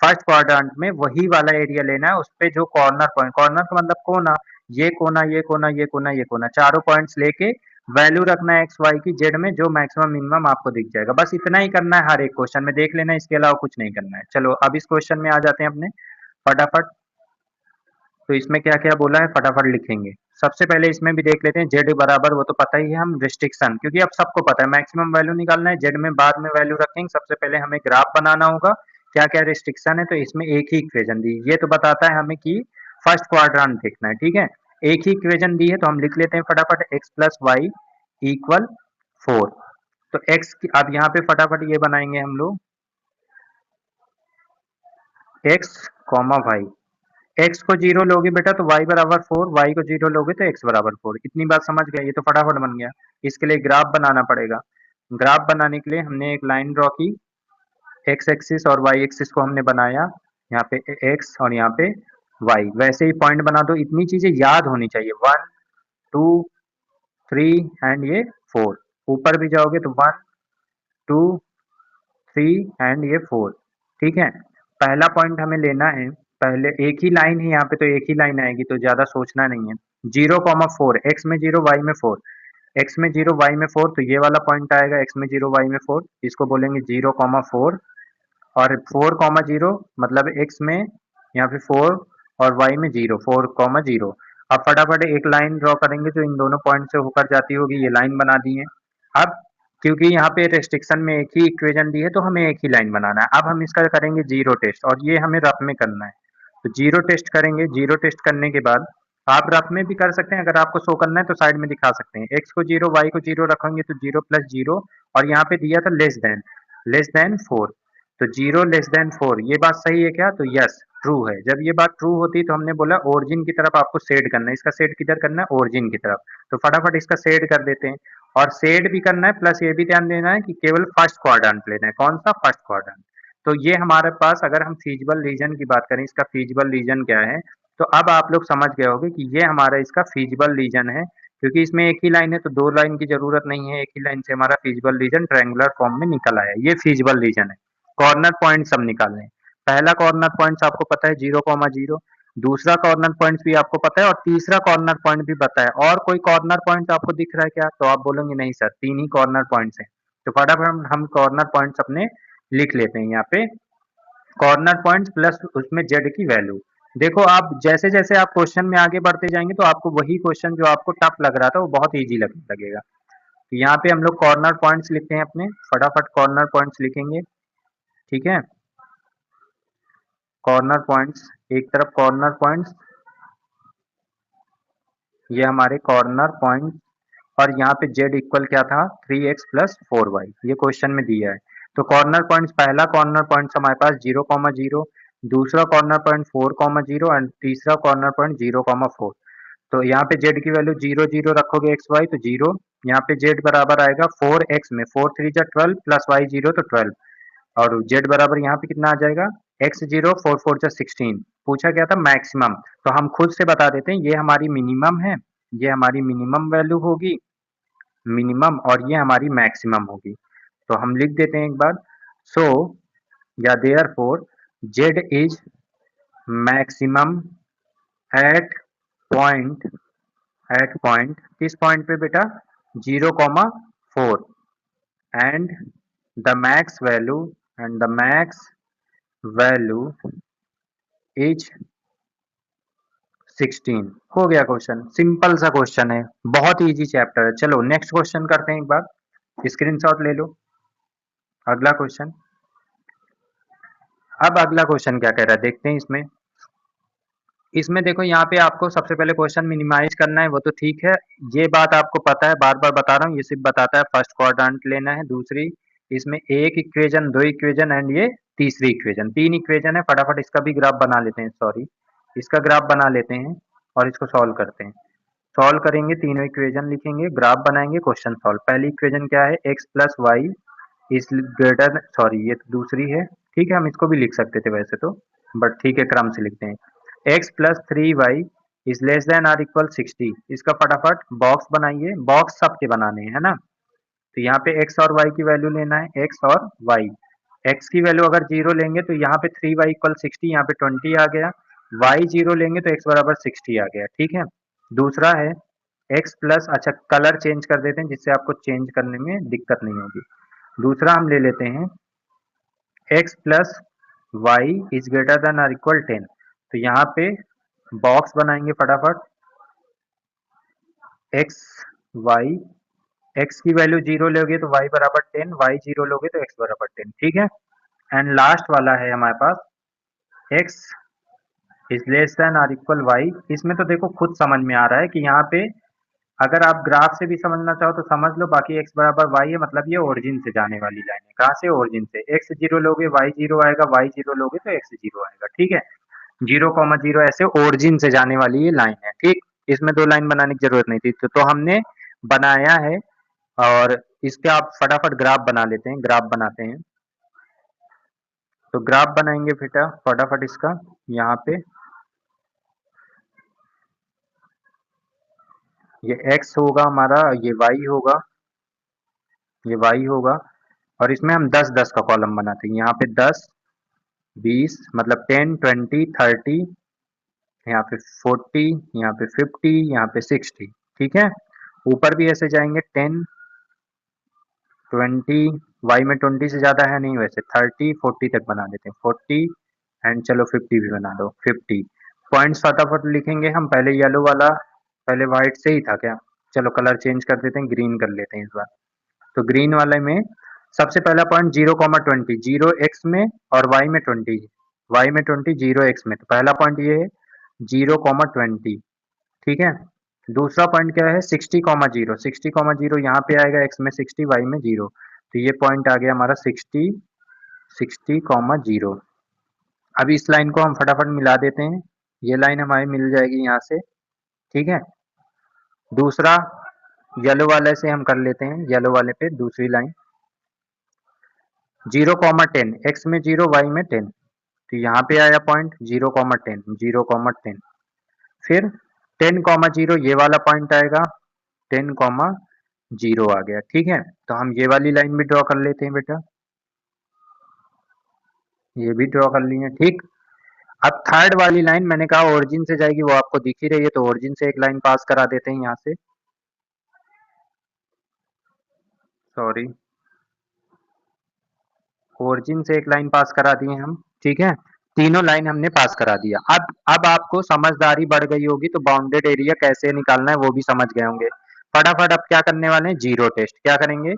फर्स्ट क्वाड्रेंट में वही वाला एरिया लेना है। उस पे जो कॉर्नर पॉइंट, कॉर्नर का मतलब कोना, ये कोना, ये कोना, ये कोना, ये कोना, चारों पॉइंट्स लेके वैल्यू रखना है एक्स वाई की जेड में, जो मैक्सिमम मिनिमम आपको दिख जाएगा। बस इतना ही करना है, हर एक क्वेश्चन में देख लेना है, इसके अलावा कुछ नहीं करना है। चलो अब इस क्वेश्चन में आ जाते हैं अपने फटाफट। तो इसमें क्या क्या बोला है फटाफट लिखेंगे। सबसे पहले इसमें भी देख लेते हैं जेड बराबर, वो तो पता ही है, हम रिस्ट्रिक्शन, क्योंकि अब सबको पता है मैक्सिमम वैल्यू निकालना है, जेड में बाद में वैल्यू रखेंगे। सबसे पहले हमें ग्राफ बनाना होगा, क्या क्या रिस्ट्रिक्शन है। तो इसमें एक ही इक्वेशन दी, ये तो बताता है हमें कि फर्स्ट क्वाड्रेंट देखना है, ठीक है। एक ही इक्वेशन दी है तो हम लिख लेते हैं फटाफट, एक्स प्लस वाई इक्वल 4। तो एक्स की अब यहाँ पे फटाफट ये बनाएंगे हम लोग, एक्स कॉमा वाई। एक्स को जीरो लोगे बेटा तो वाई बराबर 4, वाई को जीरो लोगे तो एक्स बराबर 4। इतनी बात समझ गए, ये तो फटाफट बन गया। इसके लिए ग्राफ बनाना पड़ेगा। ग्राफ बनाने के लिए हमने एक लाइन ड्रॉ की, एक्स एक्सिस और वाई एक्सिस को हमने बनाया, यहाँ पे एक्स और यहाँ पे वाई। वैसे ही पॉइंट बना दो, इतनी चीजें याद होनी चाहिए, 1 2 3 एंड ये 4। ऊपर भी जाओगे तो 1 2 3 एंड ये 4, ठीक है। पहला पॉइंट हमें लेना है, पहले एक ही लाइन है यहाँ पे तो एक ही लाइन आएगी, तो ज्यादा सोचना नहीं है। 0,4, एक्स में 0 वाई में 4, एक्स में 0 वाई में 4, तो ये वाला पॉइंट आएगा एक्स में 0 वाई में 4, इसको बोलेंगे 0,4। और 4,0 मतलब एक्स में यहाँ पे 4 और वाई में 0, 4,0। अब फटाफट एक लाइन ड्रॉ करेंगे जो इन दोनों पॉइंट से होकर जाती होगी, ये लाइन बना दी है। अब क्योंकि यहाँ पे रेस्ट्रिक्शन में एक ही इक्वेशन दी है तो हमें एक ही लाइन बनाना है। अब हम इसका करेंगे जीरो टेस्ट, और ये हमें रफ में करना है। तो जीरो टेस्ट करेंगे, जीरो टेस्ट करने के बाद आप रफ में भी कर सकते हैं, अगर आपको शो करना है तो साइड में दिखा सकते हैं। एक्स को जीरो वाई को जीरो रखेंगे तो 0 + 0, और यहाँ पे दिया था लेस देन 4, तो 0 <4 ये बात सही है क्या? तो यस ट्रू है। जब ये बात ट्रू होती है तो हमने बोला ओरिजिन की तरफ आपको सेड करना है। इसका सेड किधर करना है? ओरिजिन की तरफ। तो फटाफट इसका सेड कर देते हैं, और सेड भी करना है प्लस ये भी ध्यान देना है कि केवल फर्स्ट क्वाड्रेंट लेना है। कौन सा? First quadrant. तो ये हमारे पास, अगर हम फीजिबल रीजन की बात करें, इसका फीजिबल रीजन क्या है, तो अब आप लोग समझ गए होंगे कि ये हमारा इसका फीजिबल रीजन है। क्योंकि इसमें एक ही लाइन है तो दो लाइन की जरूरत नहीं है, एक ही लाइन से हमारा फीजिबल रीजन ट्रायंगुलर फॉर्म में निकल आया। ये फीजिबल रीजन है। कॉर्नर पॉइंट सब निकालने हैं। पहला कॉर्नर पॉइंट आपको पता है 0,0, दूसरा कॉर्नर पॉइंट भी आपको पता है, और तीसरा कॉर्नर पॉइंट भी पता है। और कोई कॉर्नर पॉइंट आपको दिख रहा है क्या? तो आप बोलेंगे नहीं सर, तीन ही कॉर्नर पॉइंट्स हैं। तो फटाफट हम कॉर्नर पॉइंट्स अपने लिख लेते हैं। यहाँ पे कॉर्नर पॉइंट्स प्लस उसमें जेड की वैल्यू। देखो आप जैसे जैसे आप क्वेश्चन में आगे बढ़ते जाएंगे तो आपको वही क्वेश्चन जो आपको टफ लग रहा था वो बहुत ईजी लगने लगेगा। तो यहाँ पे हम लोग कॉर्नर पॉइंट्स लिखते हैं अपने, फटाफट कॉर्नर पॉइंट्स लिखेंगे, ठीक है। कॉर्नर पॉइंट्स, एक तरफ कॉर्नर पॉइंट्स, ये हमारे कॉर्नर पॉइंट। और यहाँ पे z इक्वल क्या था? 3x + 4y, ये क्वेश्चन में दिया है। तो कॉर्नर पॉइंट्स, पहला कॉर्नर पॉइंट हमारे पास 0,0, दूसरा कॉर्नर पॉइंट 4,0 एंड तीसरा कॉर्नर पॉइंट 0,4। तो यहाँ पे z की वैल्यू 0 0 रखोगे x y तो 0, यहाँ पे z बराबर आएगा 4x में 4 3 जा 12 प्लस y 0 तो 12, और z बराबर यहाँ पे कितना आ जाएगा? x0 4 4 जा 16। पूछा गया था मैक्सिमम, तो हम खुद से बता देते हैं ये हमारी मिनिमम है, ये हमारी मिनिमम वैल्यू होगी, मिनिमम, और ये हमारी मैक्सिमम होगी। तो हम लिख देते हैं एक बार, सो या therefore z is maximum at point, at point, किस पॉइंट पे बेटा? 0,4, and the max value, and the max value is 16। हो गया क्वेश्चन, सिंपल सा क्वेश्चन है, बहुत इजी चैप्टर है। चलो नेक्स्ट क्वेश्चन करते हैं, एक बार स्क्रीनशॉट ले लो। अगला क्वेश्चन, अब अगला क्वेश्चन क्या कह रहा है देखते हैं इसमें। इसमें देखो यहाँ पे आपको सबसे पहले क्वेश्चन मिनिमाइज करना है, वो तो ठीक है, ये बात आपको पता है, बार बार बता रहा हूँ, ये सिर्फ बताता है फर्स्ट क्वाड्रेंट लेना है। दूसरी, इसमें एक इक्वेशन, दो इक्वेशन एंड ये तीसरी इक्वेशन, तीन इक्वेशन है। फटाफट इसका भी ग्राफ बना लेते हैं, सॉरी इसका ग्राफ बना लेते हैं और इसको सॉल्व करते हैं। सॉल्व करेंगे, तीनों इक्वेशन लिखेंगे, ग्राफ बनाएंगे, क्वेश्चन सॉल्व। पहली इक्वेशन क्या है? x + y is greater, sorry ये तो दूसरी है, ठीक है हम इसको भी लिख सकते थे वैसे तो, बट ठीक है क्रम से लिखते हैं। x plus 3y is less than or equal 60। इसका फटाफट बॉक्स बनाइए, बॉक्स सबके बनाने हैं, है ना। तो यहाँ पे x और y की वैल्यू लेना है, x और y। x की वैल्यू अगर जीरो लेंगे तो यहाँ पे 3y इक्वल 60, यहाँ पे 20 आ गया। y जीरो लेंगे तो x बराबर 60 आ गया, ठीक है। दूसरा है x प्लस, अच्छा कलर चेंज कर देते हैं जिससे आपको चेंज करने में दिक्कत नहीं होगी। दूसरा हम ले लेते हैं x plus y is greater than or equal 10। तो यहाँ पे बॉक्स बनाएंगे फटाफट, x y, x की वैल्यू जीरो लोगे तो y बराबर 10, y जीरो लोगे तो x बराबर 10, ठीक है। एंड लास्ट वाला है हमारे पास x is less than or equal y. इसमें तो देखो खुद समझ में आ रहा है कि यहाँ पे अगर आप ग्राफ से भी समझना चाहो तो समझ लो, बाकी x बराबर y है, मतलब ये ओरिजिन से जाने वाली लाइन है। कहाँ से? ओरिजिन से। x जीरो लोगे y जीरो आएगा, y जीरो लोगे तो x जीरो आएगा, ठीक है। 0,0 ऐसे ओरिजिन से जाने वाली ये लाइन है, ठीक। इसमें दो लाइन बनाने की जरूरत नहीं थी, तो हमने बनाया है। और इसके आप फटाफट ग्राफ बना लेते हैं, ग्राफ बनाते हैं। तो ग्राफ बनाएंगे बेटा फटाफट इसका, यहाँ पे ये x होगा हमारा, ये y होगा, ये y होगा। और इसमें हम 10-10 का कॉलम बनाते हैं, यहाँ पे 10, 20 मतलब 10, 20, 30, यहाँ पे 40, यहाँ पे 50, यहाँ पे 60, ठीक है। ऊपर भी ऐसे जाएंगे 10, 20, वाई में 20 से ज्यादा है नहीं, वैसे 30, 40 तक बना देते हैं, 40 एंड चलो 50 भी बना दो, 50। पॉइंट्स फटाफट लिखेंगे हम, पहले येलो वाला, पहले व्हाइट से ही था क्या, चलो कलर चेंज कर देते हैं, ग्रीन कर लेते हैं इस बार। तो ग्रीन वाले में सबसे पहला पॉइंट 0,20, 0x में और y में 20, y में 20, 0x में, तो पहला पॉइंट ये है 0,20, ठीक है। दूसरा पॉइंट क्या है 60,0, 60,0 यहाँ पे आएगा, x में 60, y में 0, तो ये पॉइंट आ गया हमारा 60, 60,0। अब इस लाइन को हम फटाफट मिला देते हैं, ये लाइन हमारी मिल जाएगी यहाँ से, ठीक है। दूसरा येलो वाले से हम कर लेते हैं, येलो वाले पे दूसरी लाइन 0,10, x में 0, y में 10, तो यहाँ पे आया पॉइंट 0,10, 0,10। फिर 10,0 ये वाला पॉइंट आएगा, 10,0 आ गया, ठीक है। तो हम ये वाली लाइन भी ड्रॉ कर लेते हैं बेटा, ये भी ड्रॉ कर ली है, ठीक। अब थर्ड वाली लाइन मैंने कहा ओरिजिन से जाएगी, वो आपको दिख ही रही है, तो ओरिजिन से एक लाइन पास करा देते हैं यहाँ से, सॉरी, ओरिजिन से एक लाइन पास करा दिए हम, ठीक है। तीनों लाइन हमने पास करा दिया। अब आपको समझदारी बढ़ गई होगी, तो बाउंडेड एरिया कैसे निकालना है वो भी समझ गए होंगे। फटाफट अब क्या करने वाले हैं, जीरो टेस्ट। क्या करेंगे?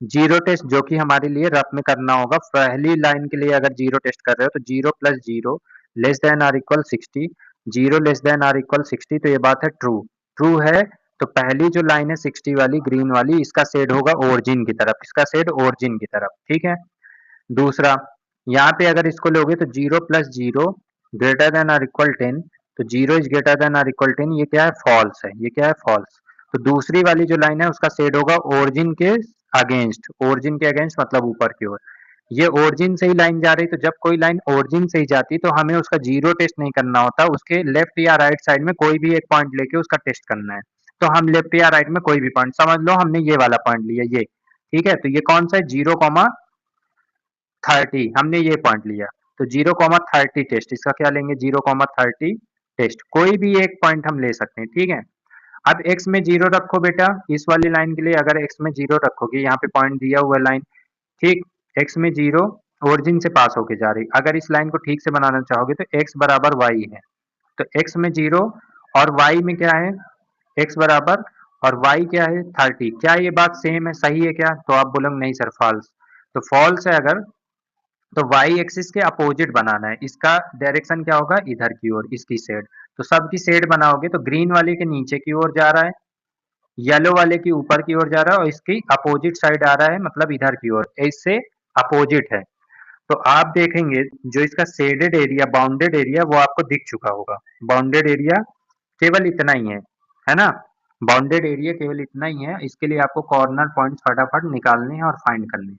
जीरो टेस्ट, जो कि हमारे लिए रफ में करना होगा। पहली लाइन के लिए अगर जीरो टेस्ट कर रहे हो तो 0 plus 0 less than or equal 60, 0 less than or equal 60, तो ये बात है ट्रू। ट्रू है तो पहली जो लाइन है 60 वाली ग्रीन वाली, इसका शेड होगा ओरिजिन की तरफ, इसका शेड ओरिजिन की तरफ, ठीक है। दूसरा, यहाँ पे अगर इसको लोगे तो 0 plus 0 greater than or equal 10, तो 0 is greater than or equal 10, ये क्या है? फॉल्स है, ये क्या है? फॉल्स। तो दूसरी वाली जो लाइन है उसका शेड होगा ओरिजिन के अगेंस्ट, ओरिजिन के अगेंस्ट मतलब ऊपर की ओर। ये ओरिजिन से ही लाइन जा रही, तो जब कोई लाइन ओरिजिन से ही जाती तो हमें उसका जीरो टेस्ट नहीं करना होता, उसके लेफ्ट या राइट साइड में कोई भी एक पॉइंट लेके उसका टेस्ट करना है। तो हम लेफ्ट या राइट में कोई भी पॉइंट, समझ लो हमने ये वाला पॉइंट लिया, ये, ठीक है। तो ये कौन सा है? 0,30, हमने ये पॉइंट लिया, तो 0,30 टेस्ट, इसका क्या लेंगे? 0,30 टेस्ट, कोई भी एक पॉइंट हम ले सकते हैं, ठीक है। अब x में 0 रखो बेटा, इस वाली लाइन के लिए अगर x में 0 रखोगे, यहाँ पे पॉइंट दिया हुआ लाइन, ठीक, x में 0 ओरिजिन से पास होके जा रही। अगर इस लाइन को ठीक से बनाना चाहोगे तो x बराबर y है, तो x में 0 और y में क्या है? x बराबर और y क्या है? 30। क्या ये बात सेम है, सही है क्या? तो आप बोलोगे नहीं सर फॉल्स। तो फॉल्स है अगर, तो y एक्सिस के अपोजिट बनाना है, इसका डायरेक्शन क्या होगा? इधर की ओर, इसकी शेड। तो सबकी शेड बनाओगे तो ग्रीन वाले के नीचे की ओर जा रहा है, येलो वाले की ऊपर की ओर जा रहा है, और इसकी अपोजिट साइड आ रहा है, मतलब इधर की ओर, इससे अपोजिट है। तो आप देखेंगे जो इसका शेडेड एरिया, बाउंडेड एरिया, वो आपको दिख चुका होगा। बाउंडेड एरिया केवल इतना ही है ना। बाउंडेड एरिया केवल इतना ही है, इसके लिए आपको कॉर्नर पॉइंट्स फटाफट निकालने हैं और फाइंड करने हैं।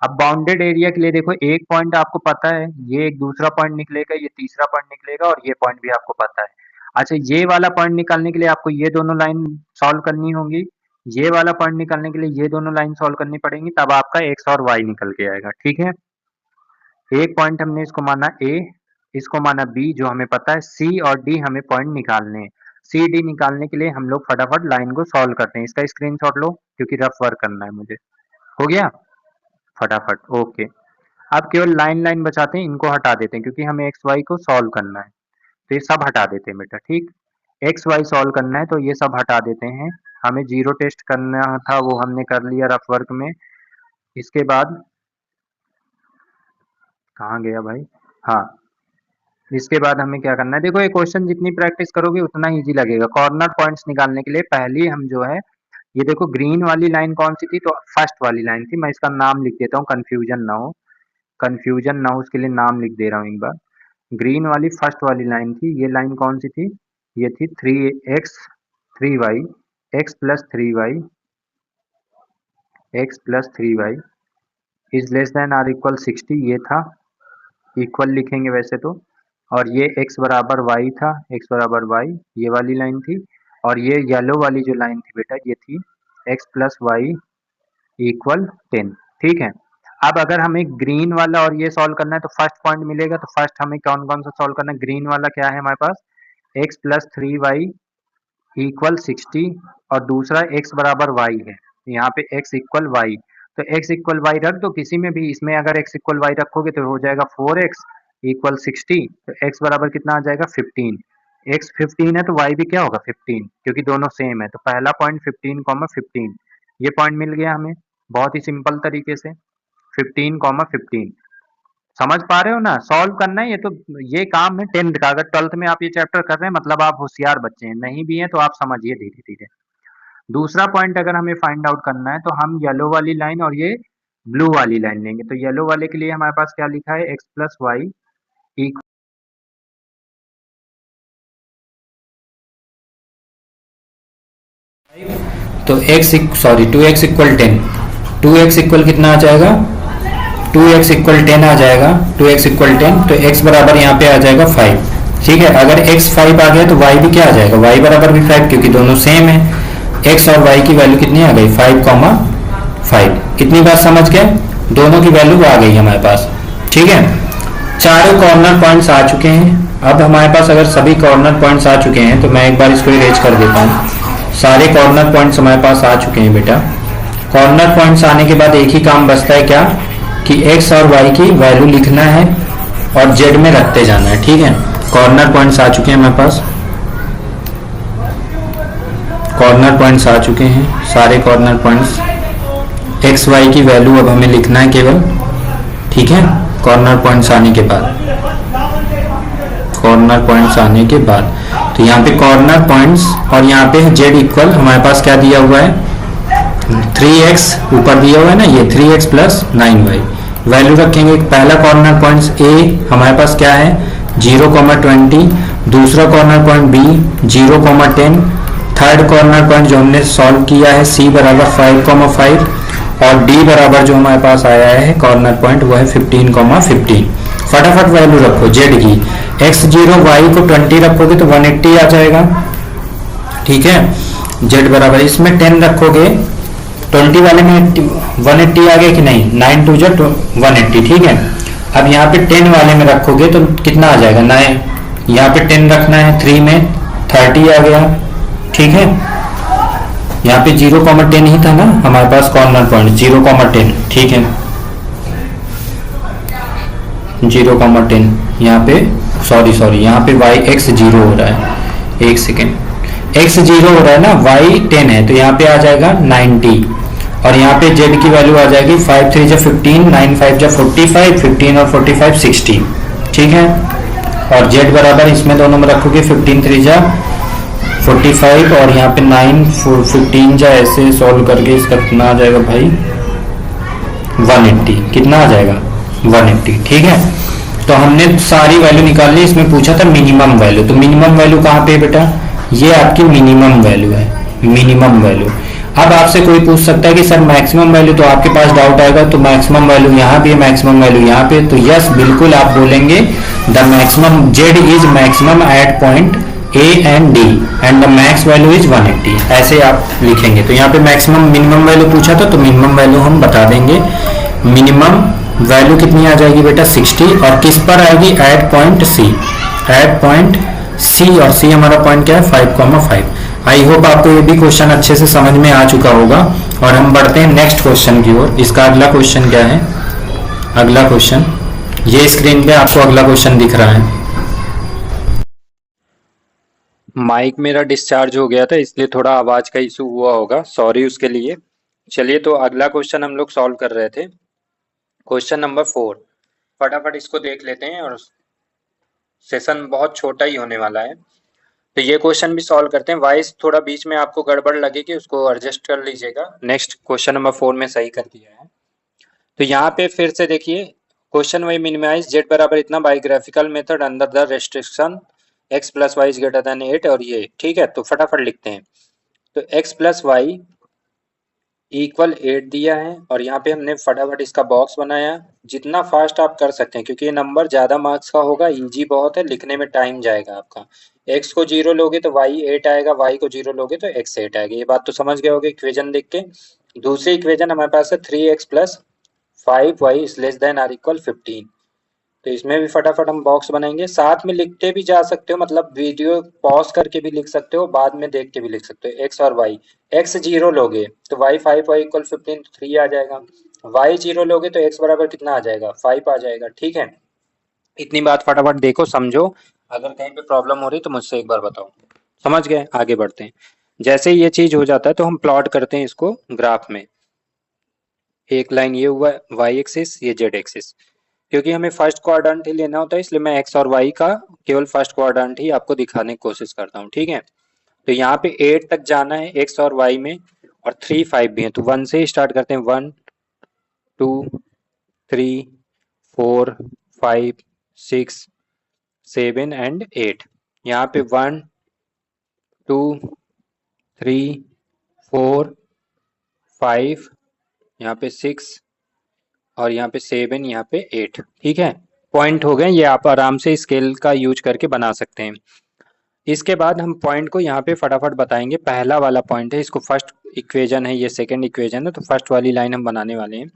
अब बाउंडेड एरिया के लिए देखो, एक पॉइंट आपको पता है, ये एक दूसरा पॉइंट निकलेगा, ये तीसरा पॉइंट निकलेगा और ये पॉइंट भी आपको पता है। अच्छा, ये वाला पॉइंट निकालने के लिए आपको ये दोनों लाइन सॉल्व करनी होंगी, ये वाला पॉइंट निकालने के लिए ये दोनों लाइन सॉल्व करनी पड़ेंगी, तब आपका एक्स और वाई निकल के आएगा। ठीक है, एक पॉइंट हमने इसको माना ए, इसको माना बी, जो हमें पता है सी और डी हमें पॉइंट निकालने हैं। सी डी निकालने के लिए हम लोग फटाफट लाइन को सॉल्व करते हैं। इसका स्क्रीनशॉट लो क्योंकि रफ वर्क करना है मुझे। हो गया फटाफट, ओके। अब केवल लाइन लाइन बचाते हैं, इनको हटा देते हैं क्योंकि हमें एक्स वाई को सॉल्व करना है, तो ये सब हटा देते हैं बेटा। ठीक, एक्स वाई सॉल्व करना है तो ये सब हटा देते हैं। हमें जीरो टेस्ट करना था, वो हमने कर लिया रफ वर्क में। इसके बाद कहाँ गया भाई, हाँ, इसके बाद हमें क्या करना है, देखो ये क्वेश्चन जितनी प्रैक्टिस करोगे उतना इजी लगेगा। कॉर्नर पॉइंट्स निकालने के लिए पहले हम जो है, ये देखो ग्रीन वाली लाइन कौन सी थी, तो फर्स्ट वाली लाइन थी। मैं इसका नाम लिख देता हूँ, कंफ्यूजन ना हो, कंफ्यूजन ना हो उसके लिए नाम लिख दे रहा हूँ एक बार। ग्रीन वाली फर्स्ट वाली लाइन थी, ये लाइन कौन सी थी, ये थी 3x 3y x plus 3y x plus 3y is less than or equal 60, ये था, इक्वल लिखेंगे वैसे तो। और ये x बराबर y था, x बराबर y, ये वाली लाइन थी। और ये येलो वाली जो लाइन थी बेटा, ये थी x प्लस वाई इक्वल 10। ठीक है, अब अगर हमें ग्रीन वाला और ये सॉल्व करना है तो फर्स्ट पॉइंट मिलेगा, तो फर्स्ट हमें कौन कौन सा सॉल्व करना है, ग्रीन वाला क्या है हमारे पास, x प्लस 3y इक्वल 60 और दूसरा x बराबर y है, यहाँ पे x इक्वल y, तो x इक्वल y रख दो किसी में भी, इसमें अगर x इक्वल y रखोगे तो हो जाएगा 4x इक्वल 60, तो x बराबर कितना आ जाएगा 15, x 15 है तो y भी क्या होगा 15, क्योंकि दोनों सेम है, तो पहला पॉइंट 15, ये पॉइंट मिल गया हमें बहुत ही सिंपल तरीके से, 15, समझ पा रहे हो ना, सॉल्व करना है ये तो, ये काम है 10th का। अगर 12th में आप ये चैप्टर कर रहे हैं मतलब आप होशियार बच्चे हैं, नहीं भी हैं तो आप समझिए धीरे धीरे। दूसरा पॉइंट अगर हमें फाइंड आउट करना है तो हम येलो वाली लाइन और ये ब्लू वाली लाइन लेंगे। तो येलो वाले के लिए हमारे पास क्या लिखा है, एक्स प्लस वाई इक्वल, तो sorry 2x equal 10, 2x equal कितना आ जाएगा, 2x इक्वल 10 आ जाएगा, 2x इक्वल 10, तो x बराबर यहाँ पे आ जाएगा 5। ठीक है, अगर x 5 आ गया तो y भी क्या आ जाएगा, y बराबर भी 5, क्योंकि दोनों सेम है। x और y की वैल्यू कितनी आ गई, 5,5। इतनी बात समझ गए, दोनों की वैल्यू आ गई हमारे पास। ठीक है, चारों कॉर्नर पॉइंट्स आ चुके हैं। अब हमारे पास अगर सभी कॉर्नर पॉइंट्स आ चुके हैं तो मैं एक बार इसको इरेज कर देता हूँ। सारे कॉर्नर पॉइंट्स हमारे पास आ चुके हैं बेटा। कॉर्नर पॉइंट्स आने के बाद एक ही काम बचता है क्या, कि x और y की वैल्यू लिखना है और z में रखते जाना है। ठीक है, कॉर्नर पॉइंट्स आ चुके हैं हमारे पास, कॉर्नर पॉइंट्स आ चुके हैं सारे कॉर्नर पॉइंट्स। x y की वैल्यू अब हमें लिखना है केवल। ठीक है, कॉर्नर पॉइंट्स आने के बाद, कॉर्नर पॉइंट्स आने के बाद तो यहाँ पे कॉर्नर पॉइंट्स और यहाँ पे z इक्वल हमारे पास क्या दिया हुआ है, 3x ऊपर दिया हुआ है ना, ये 3x प्लस 9y वैल्यू रखेंगे। पहला कॉर्नर पॉइंट्स a हमारे पास क्या है 0,20, दूसरा corner point b 0,10, third corner point जो हमने सॉल्व किया है c बराबर 5,5 और d बराबर जो हमारे पास आया है कॉर्नर पॉइंट वो है 15,15। फटाफट वैल्यू रखो z की, x0 y को 20 रखोगे तो 180 आ जाएगा। ठीक है, z बराबर इसमें 10 रखोगे, 20 वाले में 180 आ गया कि नहीं, 9 2 180। ठीक है, अब यहाँ पे 10 वाले में रखोगे तो कितना आ जाएगा 9, यहाँ पे 10 रखना है, 3 में 30 आ गया। ठीक है, यहाँ पे 0,10 ही था ना हमारे पास कॉर्नर पॉइंट 0,10। ठीक है, 0,10 यहाँ पे सॉरी यहाँ पे y x 0 हो रहा है, एक सेकेंड, x 0 हो रहा है ना, y 10 है तो यहाँ पे आ जाएगा 90 और यहाँ पे z की वैल्यू आ जाएगी 5 3 जा 15, 9 5 जा 45, 15 और 45 60। ठीक है, और z बराबर इसमें दोनों में रखोगे 15 3 जा 45 और यहाँ पे 9 15 जा, ऐसे सॉल्व करके इसका कितना आ जाएगा भाई 180, कितना आ जाएगा 180। ठीक है, तो हमने सारी वैल्यू निकाल ली। इसमें पूछा था मिनिमम वैल्यू, तो मिनिमम वैल्यू कहाँ पे बेटा, ये आपकी मिनिमम वैल्यू है, मिनिमम वैल्यू। अब आपसे कोई पूछ सकता है कि सर मैक्सिमम वैल्यू, तो आपके पास डाउट आएगा तो मैक्सिमम वैल्यू यहाँ पे, मैक्सिमम वैल्यू यहाँ पे, तो यस बिल्कुल आप बोलेंगे the maximum z is maximum at point A and D and the max value is 180, ऐसे आप लिखेंगे। तो यहाँ पे मैक्सिमम मिनिमम वैल्यू पूछा था तो मिनिमम वैल्यू हम बता देंगे। मिनिमम वैल्यू कितनी आ जाएगी बेटा 60, और किस पर आएगी at point C, at point C, और सी हमारा पॉइंट क्या है 5,5। आई होप आपको ये भी क्वेश्चन अच्छे से समझ में आ चुका होगा। और हम बढ़ते हैं नेक्स्ट क्वेश्चन की ओर। इसका अगला क्वेश्चन क्या है, अगला क्वेश्चन ये स्क्रीन पे आपको अगला क्वेश्चन दिख रहा है। माइक मेरा डिस्चार्ज हो गया था इसलिए थोड़ा आवाज का इशू हुआ होगा, सॉरी उसके लिए। चलिए तो अगला क्वेश्चन हम लोग सॉल्व कर रहे थे, क्वेश्चन नंबर 4। फटाफट इसको देख लेते हैं और सेशन बहुत छोटा ही होने वाला है। तो ये क्वेश्चन भी सॉल्व करते हैं। वॉइस थोड़ा बीच में आपको गड़बड़ लगेगी, उसको एडजस्ट कर लीजिएगा। नेक्स्ट क्वेश्चन नंबर 4 में सही कर दिया है। तो यहाँ पे फिर से देखिए क्वेश्चन, वाई मिनिमाइज जेड बराबर इतना by graphical method under the restriction x plus y is greater than 8, और ये ठीक है। तो फटाफट लिखते हैं। तो x प्लस वाई इक्वल 8 दिया है, और यहाँ पे हमने फटाफट इसका बॉक्स बनाया। जितना फास्ट आप कर सकते हैं, क्योंकि ये नंबर ज़्यादा मार्क्स का होगा, इजी बहुत है, लिखने में टाइम जाएगा आपका। x को 0 लोगे तो y 8 आएगा, y को 0 लोगे तो x 8 आएगा। ये बात तो समझ गए होगे इक्वेशन देख के। दूसरी इक्वेशन हमारे पास है 3x plus 5y is less than or equal 15। तो इसमें भी फटाफट हम बॉक्स बनाएंगे। साथ में लिखते भी जा सकते हो, मतलब वीडियो पॉज करके भी लिख सकते हो, बाद में देख के भी लिख सकते हो। एक्स और वाई, एक्स 0 लोगे तो वाई 5 वाई इक्वल 15 तो 3 आ जाएगा। वाई 0 लोगे तो एक्स बराबर कितना आ जाएगा 5 आ जाएगा। ठीक है, इतनी बात फटाफट देखो समझो। अगर कहीं पे प्रॉब्लम हो रही तो मुझसे एक बार बताओ। समझ गए, आगे बढ़ते हैं। जैसे ये चीज हो जाता है तो हम प्लॉट करते हैं इसको ग्राफ में। एक लाइन ये हुआ वाई एक्सिस, ये जेड एक्सिस। क्योंकि हमें फर्स्ट क्वाड्रेंट ही लेना होता है इसलिए मैं एक्स और वाई का केवल फर्स्ट क्वाड्रेंट ही आपको दिखाने की कोशिश करता हूँ। ठीक है, तो यहाँ पे 8 तक जाना है एक्स और वाई में, और 3 5 भी है। तो 1 से ही स्टार्ट करते हैं। 1 2 3 4 5 6 7 एंड 8। यहाँ पे 1 2 3 4 5, यहाँ पे 6, और यहाँ पे 7, यहाँ पे 8। ठीक है, पॉइंट हो गए। ये आप आराम से स्केल का यूज करके बना सकते हैं। इसके बाद हम पॉइंट को यहाँ पे फटाफट बताएंगे। पहला वाला पॉइंट है, इसको फर्स्ट इक्वेशन है, ये सेकंड इक्वेशन है, तो फर्स्ट वाली लाइन हम बनाने वाले हैं।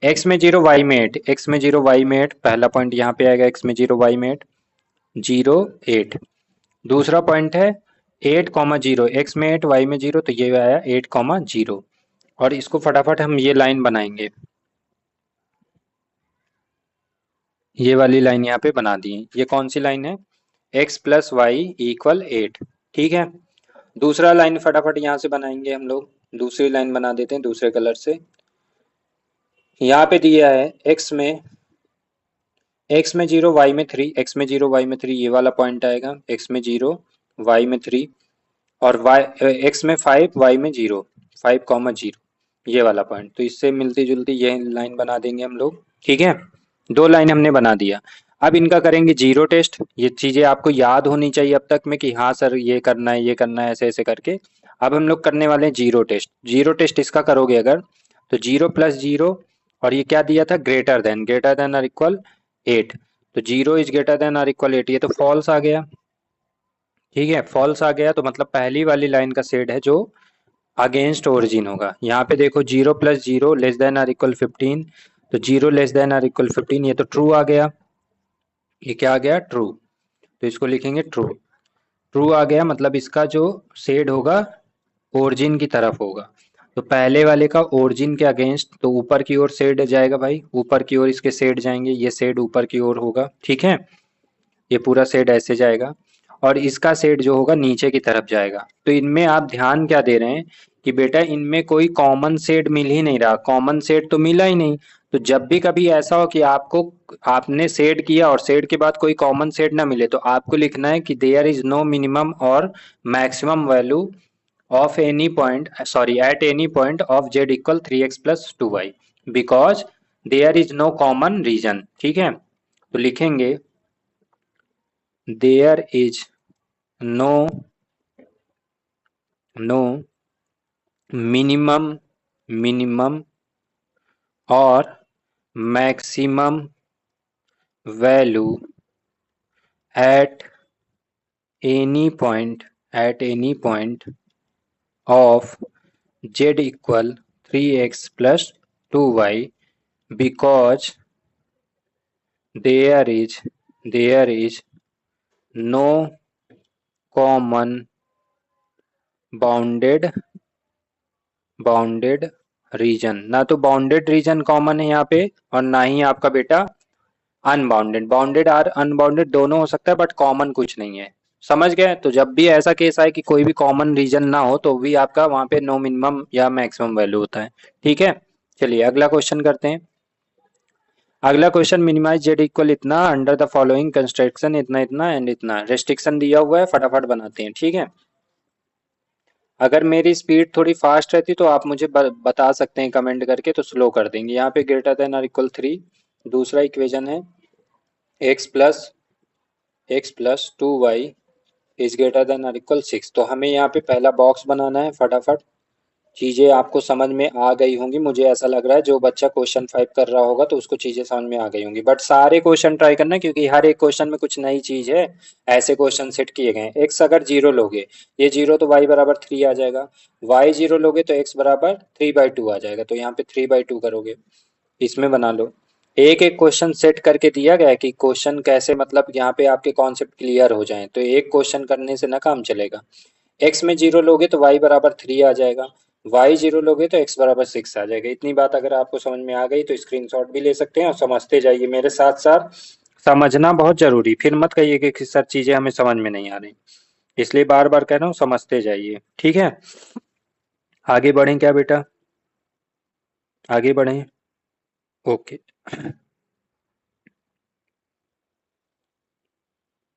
x में 0 y में 8, x में 0 y में 8, पहला पॉइंट यहाँ पे आएगा। x में 0 y में 8 0 8। दूसरा पॉइंट है 8 0, x में 8 y में 0, तो ये आया 8 0। और इसको फटाफट हम ये लाइन बनाएंगे, ये वाली लाइन यहाँ पे बना दी है। ये कौन सी लाइन है, x प्लस वाई इक्वल 8। ठीक है, दूसरा लाइन फटाफट यहाँ से बनाएंगे हम लोग। दूसरी लाइन बना देते हैं दूसरे कलर से। यहाँ पे दिया है x में 0 y में 3, x में 0 y में 3, ये वाला पॉइंट आएगा। x में 0 y में 3, और y x में 5 y में 0, 5,0, ये वाला पॉइंट। तो इससे मिलती जुलती ये लाइन बना देंगे हम लोग। ठीक है, दो लाइन हमने बना दिया। अब इनका करेंगे जीरो टेस्ट। ये चीजें आपको याद होनी चाहिए अब तक में कि हाँ सर ये करना है, ये करना है, ऐसे ऐसे करके। अब हम लोग करने वाले हैं जीरो टेस्ट। जीरो टेस्ट इसका करोगे अगर, तो 0 प्लस 0, और ये क्या दिया था ग्रेटर देन और इक्वल 8। तो 0 इज ग्रेटर देन और इक्वल 8, ये तो फॉल्स आ गया। ठीक है, फॉल्स आ गया तो मतलब पहली वाली लाइन का सेट है जो अगेंस्ट ओरिजिन होगा। यहाँ पे देखो 0 प्लस 0 लेस देन और इक्वल 15, तो 0 लेस देन और इक्वल 15, ये तो ट्रू आ गया। ये क्या आ गया, ट्रू। तो इसको लिखेंगे ट्रू। ट्रू आ गया मतलब इसका जो शेड होगा ओरिजिन की तरफ होगा। तो पहले वाले का ओरिजिन के अगेंस्ट, तो ऊपर की ओर शेड जाएगा भाई, ऊपर की ओर इसके शेड जाएंगे, ये शेड ऊपर की ओर होगा। ठीक है, ये पूरा शेड ऐसे जाएगा, और इसका शेड जो होगा नीचे की तरफ जाएगा। तो इनमें आप ध्यान क्या दे रहे हैं कि बेटा इनमें कोई कॉमन शेड मिल ही नहीं रहा, कॉमन शेड तो मिला ही नहीं। तो जब भी कभी ऐसा हो कि आपने शेड किया और शेड के बाद कोई कॉमन शेड ना मिले, तो आपको लिखना है कि देयर इज नो मिनिमम और maximum value of any point, sorry at any point of z equal 3x plus 2y, because there is no common region. ठीक है, तो लिखेंगे there is no मिनिमम और maximum value at any point of z equal 3x plus 2y because there is no common bounded reason, ना तो bounded reason common है यहाँ पे और ना ही आपका बेटा अनबाउंडेड। बाउंडेड और अनबाउंडेड दोनों हो सकता है बट कॉमन कुछ नहीं है, समझ गए। तो जब भी ऐसा केस आए कि कोई भी कॉमन रीजन ना हो तो भी आपका वहां पे नो मिनिमम या मैक्सिमम वैल्यू होता है, ठीक है। चलिए अगला क्वेश्चन करते हैं। अगला क्वेश्चन, मिनिमाइज जेड इक्वल इतना अंडर द फॉलोइंग कंस्ट्रक्शन, इतना इतना एंड इतना। रेस्ट्रिक्शन दिया हुआ है, फटाफट बनाते हैं, ठीक है। अगर मेरी स्पीड थोड़ी फास्ट रहती तो आप मुझे बता सकते हैं कमेंट करके, तो स्लो कर देंगे। यहाँ पे ग्रेटर देन और इक्वल 3, दूसरा इक्वेशन है x plus 2y is greater then और इक्वल 6। तो हमें यहाँ पे पहला बॉक्स बनाना है, फटाफट। चीजें आपको समझ में आ गई होंगी, मुझे ऐसा लग रहा है। जो बच्चा क्वेश्चन 5 कर रहा होगा तो उसको चीजें समझ में आ गई होंगी, बट सारे क्वेश्चन ट्राई करना क्योंकि हर एक क्वेश्चन में कुछ नई चीज है। ऐसे क्वेश्चन सेट किए गए हैं। एक्स अगर 0 लोगे, ये 0 तो y बराबर 3 आ जाएगा। y 0 लोगे तो x बराबर 3/2 आ जाएगा, तो यहाँ पे 3/2 करोगे, इसमें बना लो। एक एक क्वेश्चन सेट करके दिया गया है कि क्वेश्चन कैसे, मतलब यहाँ पे आपके कॉन्सेप्ट क्लियर हो जाएं, तो एक क्वेश्चन करने से ना काम चलेगा। x में 0 लोगे तो y बराबर 3 आ जाएगा, y 0 लोगे तो x बराबर 6 आ जाएगा। इतनी बात अगर आपको समझ में आ गई तो स्क्रीनशॉट भी ले सकते हैं और समझते जाइए मेरे साथ साथ। समझना बहुत जरूरी, फिर मत कहिए कि सर चीजें हमें समझ में नहीं आ रही, इसलिए बार बार कह रहा हूँ समझते जाइए, ठीक है। आगे बढ़ें क्या बेटा, आगे बढ़ें, ओके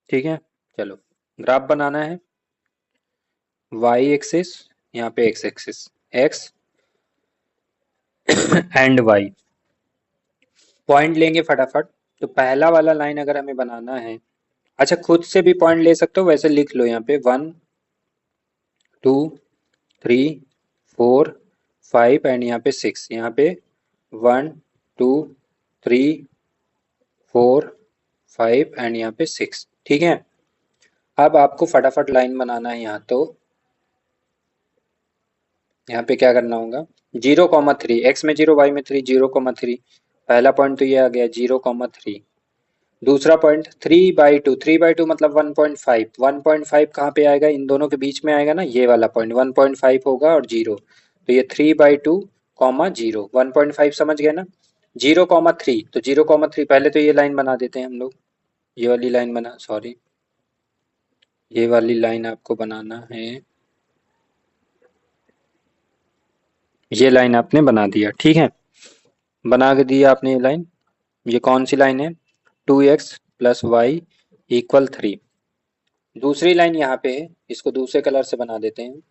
ठीक है। चलो ग्राफ बनाना है, y एक्सिस, यहाँ पे x axis, x and y। Point लेंगे फटाफट। तो पहला वाला लाइन अगर हमें बनाना है, अच्छा खुद से भी पॉइंट ले सकते हो, वैसे लिख लो यहाँ पे 1 2 3 4 5 एंड यहाँ पे 6। यहाँ पे 1 2 3 4 5 एंड यहाँ पे 6, ठीक है। अब आपको फटाफट लाइन बनाना है यहाँ, तो यहाँ पे क्या करना होगा, 0,3, x में 0 y में 3, 0,3। पहला पॉइंट तो ये आ गया 0,3। दूसरा पॉइंट 3/2, 3/2 मतलब 1.5, 1.5 कहाँ पे आएगा, इन दोनों के बीच में आएगा ना, ये वाला पॉइंट 1.5 होगा और 0, तो ये 3/2, 0, 1.5 समझ गए ना। 0,3, तो 0,3 पहले तो ये लाइन बना देते हैं हम लोग, ये वाली लाइन बना, सॉरी ये वाली लाइन आपको बनाना है, ये लाइन आपने बना दिया, ठीक है। बना के दिया आपने ये लाइन, ये कौन सी लाइन है, 2x प्लस वाई इक्वल 3। दूसरी लाइन यहाँ पे है, इसको दूसरे कलर से बना देते हैं।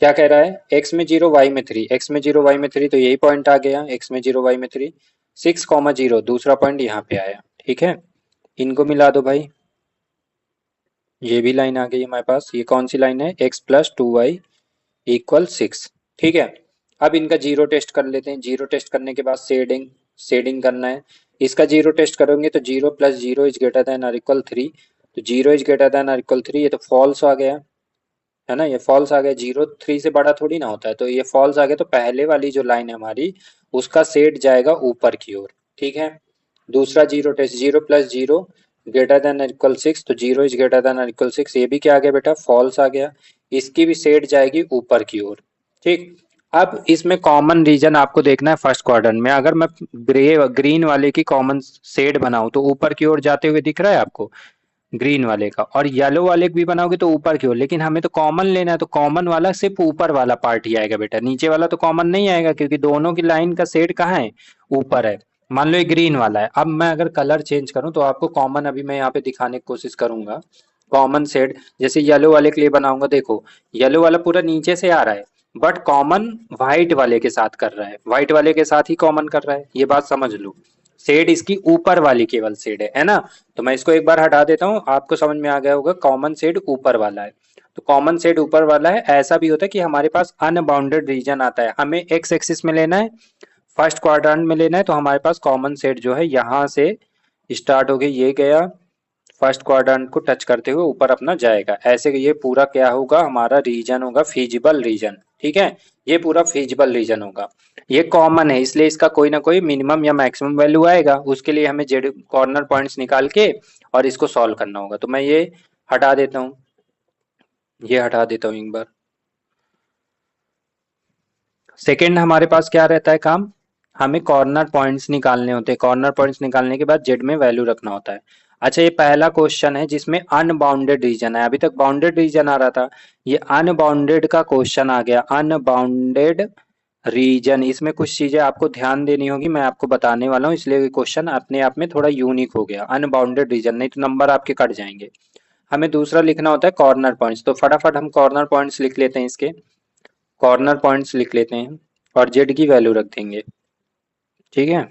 क्या कह रहा है, x में 0 y में 3, x में 0 y में 3, तो यही पॉइंट आ गया, x में 0 y में 3, 6,0 दूसरा पॉइंट यहाँ पे आया, ठीक है। इनको मिला दो भाई, ये भी लाइन आ गई हमारे पास। ये कौन सी लाइन है, x प्लस 2y इक्वल 6, ठीक है। अब इनका जीरो टेस्ट कर लेते हैं। जीरो टेस्ट करने के बाद शेडिंग करना है। इसका जीरो टेस्ट करोगे तो 0 + 0 इज ग्रेटर देन और इक्वल 3, तो 0 इज ग्रेटर देन और इक्वल 3, ये तो फॉल्स आ गया है ना, ये फॉल्स आ गया। 0 3 से बड़ा थोड़ी ना होता है, तो ये फॉल्स आ गया। तो पहले वाली जो लाइन है हमारी, उसका सेट जाएगा ऊपर की ओर, ठीक है। दूसरा जीरो टेस्ट, 0 + 0 ग्रेटर देन और इक्वल 6, तो 0 इज ग्रेटर देन और इक्वल 6, ये भी क्या आ गया बेटा, फॉल्स आ गया। इसकी भी सेट जाएगी ऊपर की ओर, ठीक। अब इसमें कॉमन रीजन आपको देखना है फर्स्ट क्वाड्रेंट में। अगर मैं ग्रीन वाले की कॉमन शेड बनाऊं तो ऊपर की ओर जाते हुए दिख रहा है आपको ग्रीन वाले का, और येलो वाले भी बनाओगे तो ऊपर की ओर। लेकिन हमें तो कॉमन लेना है, तो कॉमन वाला सिर्फ ऊपर वाला पार्ट ही आएगा बेटा, नीचे वाला तो कॉमन नहीं आएगा क्योंकि दोनों की लाइन का शेड कहाँ है, ऊपर है। मान लो ये ग्रीन वाला है, अब मैं अगर कलर चेंज करूं तो आपको कॉमन अभी मैं यहाँ पे दिखाने की कोशिश करूंगा। कॉमन शेड जैसे येलो वाले के लिए बनाऊंगा, देखो येलो वाला पूरा नीचे से आ रहा है बट कॉमन व्हाइट वाले के साथ कर रहा है, व्हाइट वाले के साथ ही कॉमन कर रहा है, ये बात समझ लो। शेड इसकी ऊपर वाली केवल शेड है ना। तो मैं इसको एक बार हटा देता हूँ, आपको समझ में आ गया होगा, कॉमन शेड ऊपर वाला है। तो कॉमन सेट ऊपर वाला है। ऐसा भी होता है कि हमारे पास अनबाउंडेड रीजन आता है, हमें एक्स एक्सिस में लेना है, फर्स्ट क्वाड्रेंट में लेना है, तो हमारे पास कॉमन सेट जो है यहाँ से स्टार्ट हो गई, ये गया फर्स्ट क्वाड्रेंट को टच करते हुए ऊपर अपना जाएगा। ऐसे ये पूरा क्या होगा, हमारा रीजन होगा फीजिबल रीजन। ठीक है, ये पूरा फीजिबल रीजन होगा। ये कॉमन है इसलिए इसका कोई ना कोई मिनिमम या मैक्सिमम वैल्यू आएगा। उसके लिए हमें जेड कॉर्नर पॉइंट्स निकाल के और इसको सॉल्व करना होगा। तो मैं ये हटा देता हूँ, ये हटा देता हूँ एक बार। सेकेंड हमारे पास क्या रहता है काम, हमें कॉर्नर पॉइंट्स निकालने होते हैं। कॉर्नर पॉइंट्स निकालने के बाद जेड में वैल्यू रखना होता है। अच्छा, ये पहला क्वेश्चन है जिसमें अनबाउंडेड रीजन है, अभी तक बाउंडेड रीजन आ रहा था, ये अनबाउंडेड का क्वेश्चन आ गया। अनबाउंडेड रीजन, इसमें कुछ चीजें आपको ध्यान देनी होगी, मैं आपको बताने वाला हूँ, इसलिए क्वेश्चन अपने आप में थोड़ा यूनिक हो गया। अनबाउंडेड रीजन, नहीं तो नंबर आपके कट जाएंगे। हमें दूसरा लिखना होता है कॉर्नर पॉइंट्स, तो फटाफट हम कॉर्नर पॉइंट्स लिख लेते हैं। इसके कॉर्नर पॉइंट्स लिख लेते हैं और जेड की वैल्यू रख देंगे। ठीक है,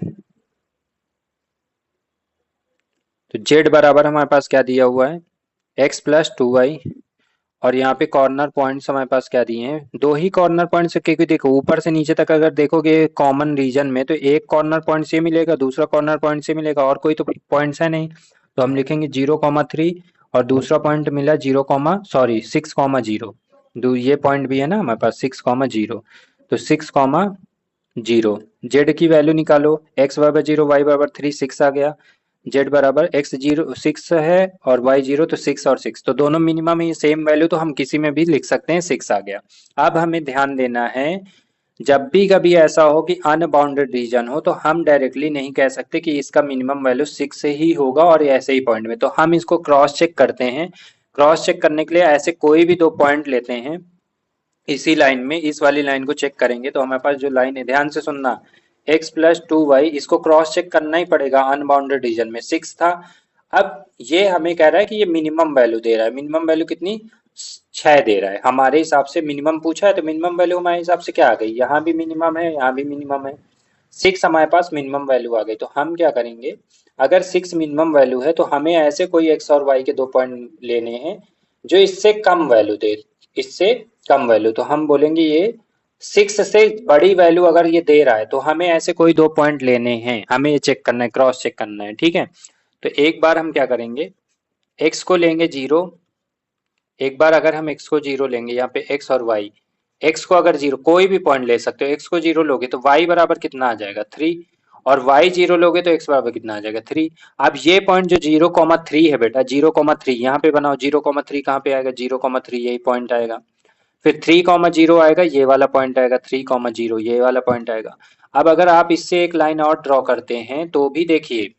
तो जेड बराबर हमारे पास क्या दिया हुआ है, एक्स प्लस 2y, और यहाँ पे कॉर्नर पॉइंट्स हमारे पास क्या दिए हैं, दो ही कॉर्नर पॉइंट्स, क्योंकि देखो ऊपर से नीचे तक अगर देखोगे कॉमन रीजन में, तो एक कॉर्नर पॉइंट से मिलेगा, दूसरा कॉर्नर पॉइंट से मिलेगा, और कोई तो पॉइंट्स है नहीं। तो हम लिखेंगे 0,3 और दूसरा पॉइंट मिला 6,0। ये पॉइंट भी है ना हमारे पास 6,0, तो 6,0। जेड की वैल्यू निकालो, एक्स बराबर 0, वाई बराबर 3, 6 आ गया। जेड बराबर एक्स 0 6 है और वाई 0, तो 6 और 6 तो दोनों मिनिमम है, सेम वैल्यू, तो हम किसी में भी लिख सकते हैं, 6 आ गया। अब हमें ध्यान देना है, जब भी कभी ऐसा हो कि अनबाउंडेड रीजन हो, तो हम डायरेक्टली नहीं कह सकते कि इसका मिनिमम वैल्यू 6 से ही होगा और ऐसे ही पॉइंट में, तो हम इसको क्रॉस चेक करते हैं। क्रॉस चेक करने के लिए ऐसे कोई भी दो पॉइंट लेते हैं, इसी लाइन में इस वाली लाइन को चेक करेंगे, तो हमारे पास जो लाइन है, ध्यान से सुनना, x प्लस 2y, इसको क्रॉस चेक करना ही पड़ेगा। अनबाउंडेड रीजन में 6 था, अब ये हमें कह रहा है कि ये मिनिमम वैल्यू दे रहा है। मिनिमम वैल्यू कितनी, 6 दे रहा है हमारे हिसाब से। मिनिमम पूछा है तो मिनिमम वैल्यू हमारे हिसाब से क्या आ गई, यहाँ भी मिनिमम है, यहाँ भी मिनिमम है, 6 हमारे पास मिनिमम वैल्यू आ गई। तो हम क्या करेंगे, अगर 6 मिनिमम वैल्यू है तो हमें ऐसे कोई x और y के दो पॉइंट लेने हैं जो इससे कम वैल्यू दे, इससे कम वैल्यू, तो हम बोलेंगे ये 6 से बड़ी वैल्यू अगर ये दे रहा है तो हमें ऐसे कोई दो पॉइंट लेने हैं, हमें ये चेक करना है, क्रॉस चेक करना है। ठीक है, तो एक बार हम क्या करेंगे, x को लेंगे 0, एक बार अगर हम x को 0 लेंगे, यहाँ पे x और y, x को अगर 0 कोई भी पॉइंट ले सकते हो, x को 0 लोगे तो y बराबर कितना आ जाएगा 3, और y 0 लोगे तो x बराबर कितना आ जाएगा 3। अब ये पॉइंट जो 0,3 है बेटा, 0,3 यहाँ पे बनाओ, 0,3 कहाँ पे आएगा, 0,3 यही पॉइंट आएगा। फिर 3,0 आएगा, ये वाला पॉइंट आएगा, 3,0 ये वाला पॉइंट आएगा। अब अगर आप इससे एक लाइन और ड्रॉ करते हैं तो भी देखिए,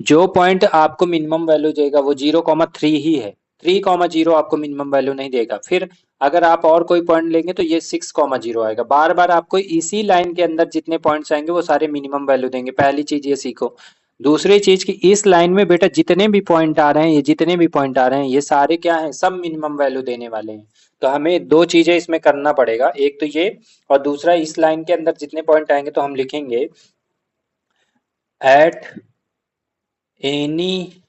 जो पॉइंट आपको मिनिमम वैल्यू देगा वो 0,3 ही है, 3,0 आपको मिनिमम वैल्यू नहीं देगा। फिर अगर आप और कोई पॉइंट लेंगे तो ये 6,0 आएगा। बार बार आपको इसी लाइन के अंदर जितने पॉइंट्स आएंगे वो सारे मिनिमम वैल्यू देंगे, पहली चीज ये सीखो। दूसरी चीज की इस लाइन में बेटा जितने भी पॉइंट आ रहे हैं, ये जितने भी पॉइंट आ रहे हैं, ये सारे क्या हैं, सब मिनिमम वैल्यू देने वाले हैं। तो हमें दो चीजें इसमें करना पड़ेगा, एक तो ये, और दूसरा इस लाइन के अंदर जितने पॉइंट आएंगे तो हम लिखेंगे at any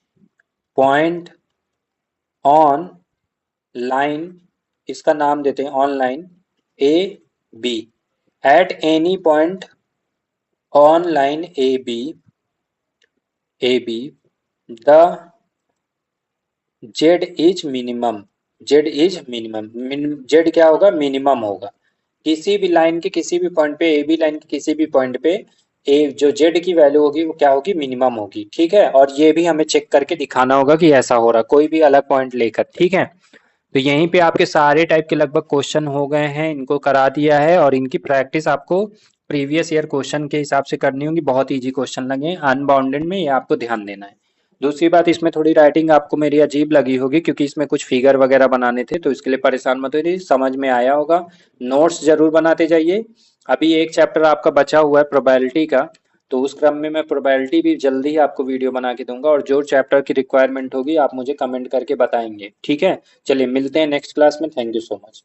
point on line, इसका नाम देते हैं on line A B, at any point on line A B the z is minimum, z is minimum, z क्या होगा, मिनिमम होगा। किसी भी लाइन के किसी भी पॉइंट पे, ए बी लाइन के किसी भी पॉइंट पे ए जो जेड की वैल्यू होगी वो क्या होगी, मिनिमम होगी। ठीक है, और ये भी हमें चेक करके दिखाना होगा कि ऐसा हो रहा, कोई भी अलग पॉइंट लेकर। ठीक है, तो यहीं पे आपके सारे टाइप के लगभग क्वेश्चन हो गए हैं, इनको करा दिया है, और इनकी प्रैक्टिस आपको प्रीवियस ईयर क्वेश्चन के हिसाब से करनी होगी। बहुत इजी क्वेश्चन लगे अनबाउंडेड में, ये आपको ध्यान देना है। दूसरी बात, इसमें थोड़ी राइटिंग आपको मेरी अजीब लगी होगी क्योंकि इसमें कुछ फिगर वगैरह बनाने थे, तो इसके लिए परेशान मत होइए, समझ में आया होगा। नोट्स जरूर बनाते जाइए। अभी एक चैप्टर आपका बचा हुआ है प्रोबेबिलिटी का, तो उस क्रम में मैं प्रोबेबिलिटी भी जल्दी ही आपको वीडियो बना के दूंगा, और जो चैप्टर की रिक्वायरमेंट होगी आप मुझे कमेंट करके बताएंगे। ठीक है, चलिए मिलते हैं नेक्स्ट क्लास में। Thank you so much.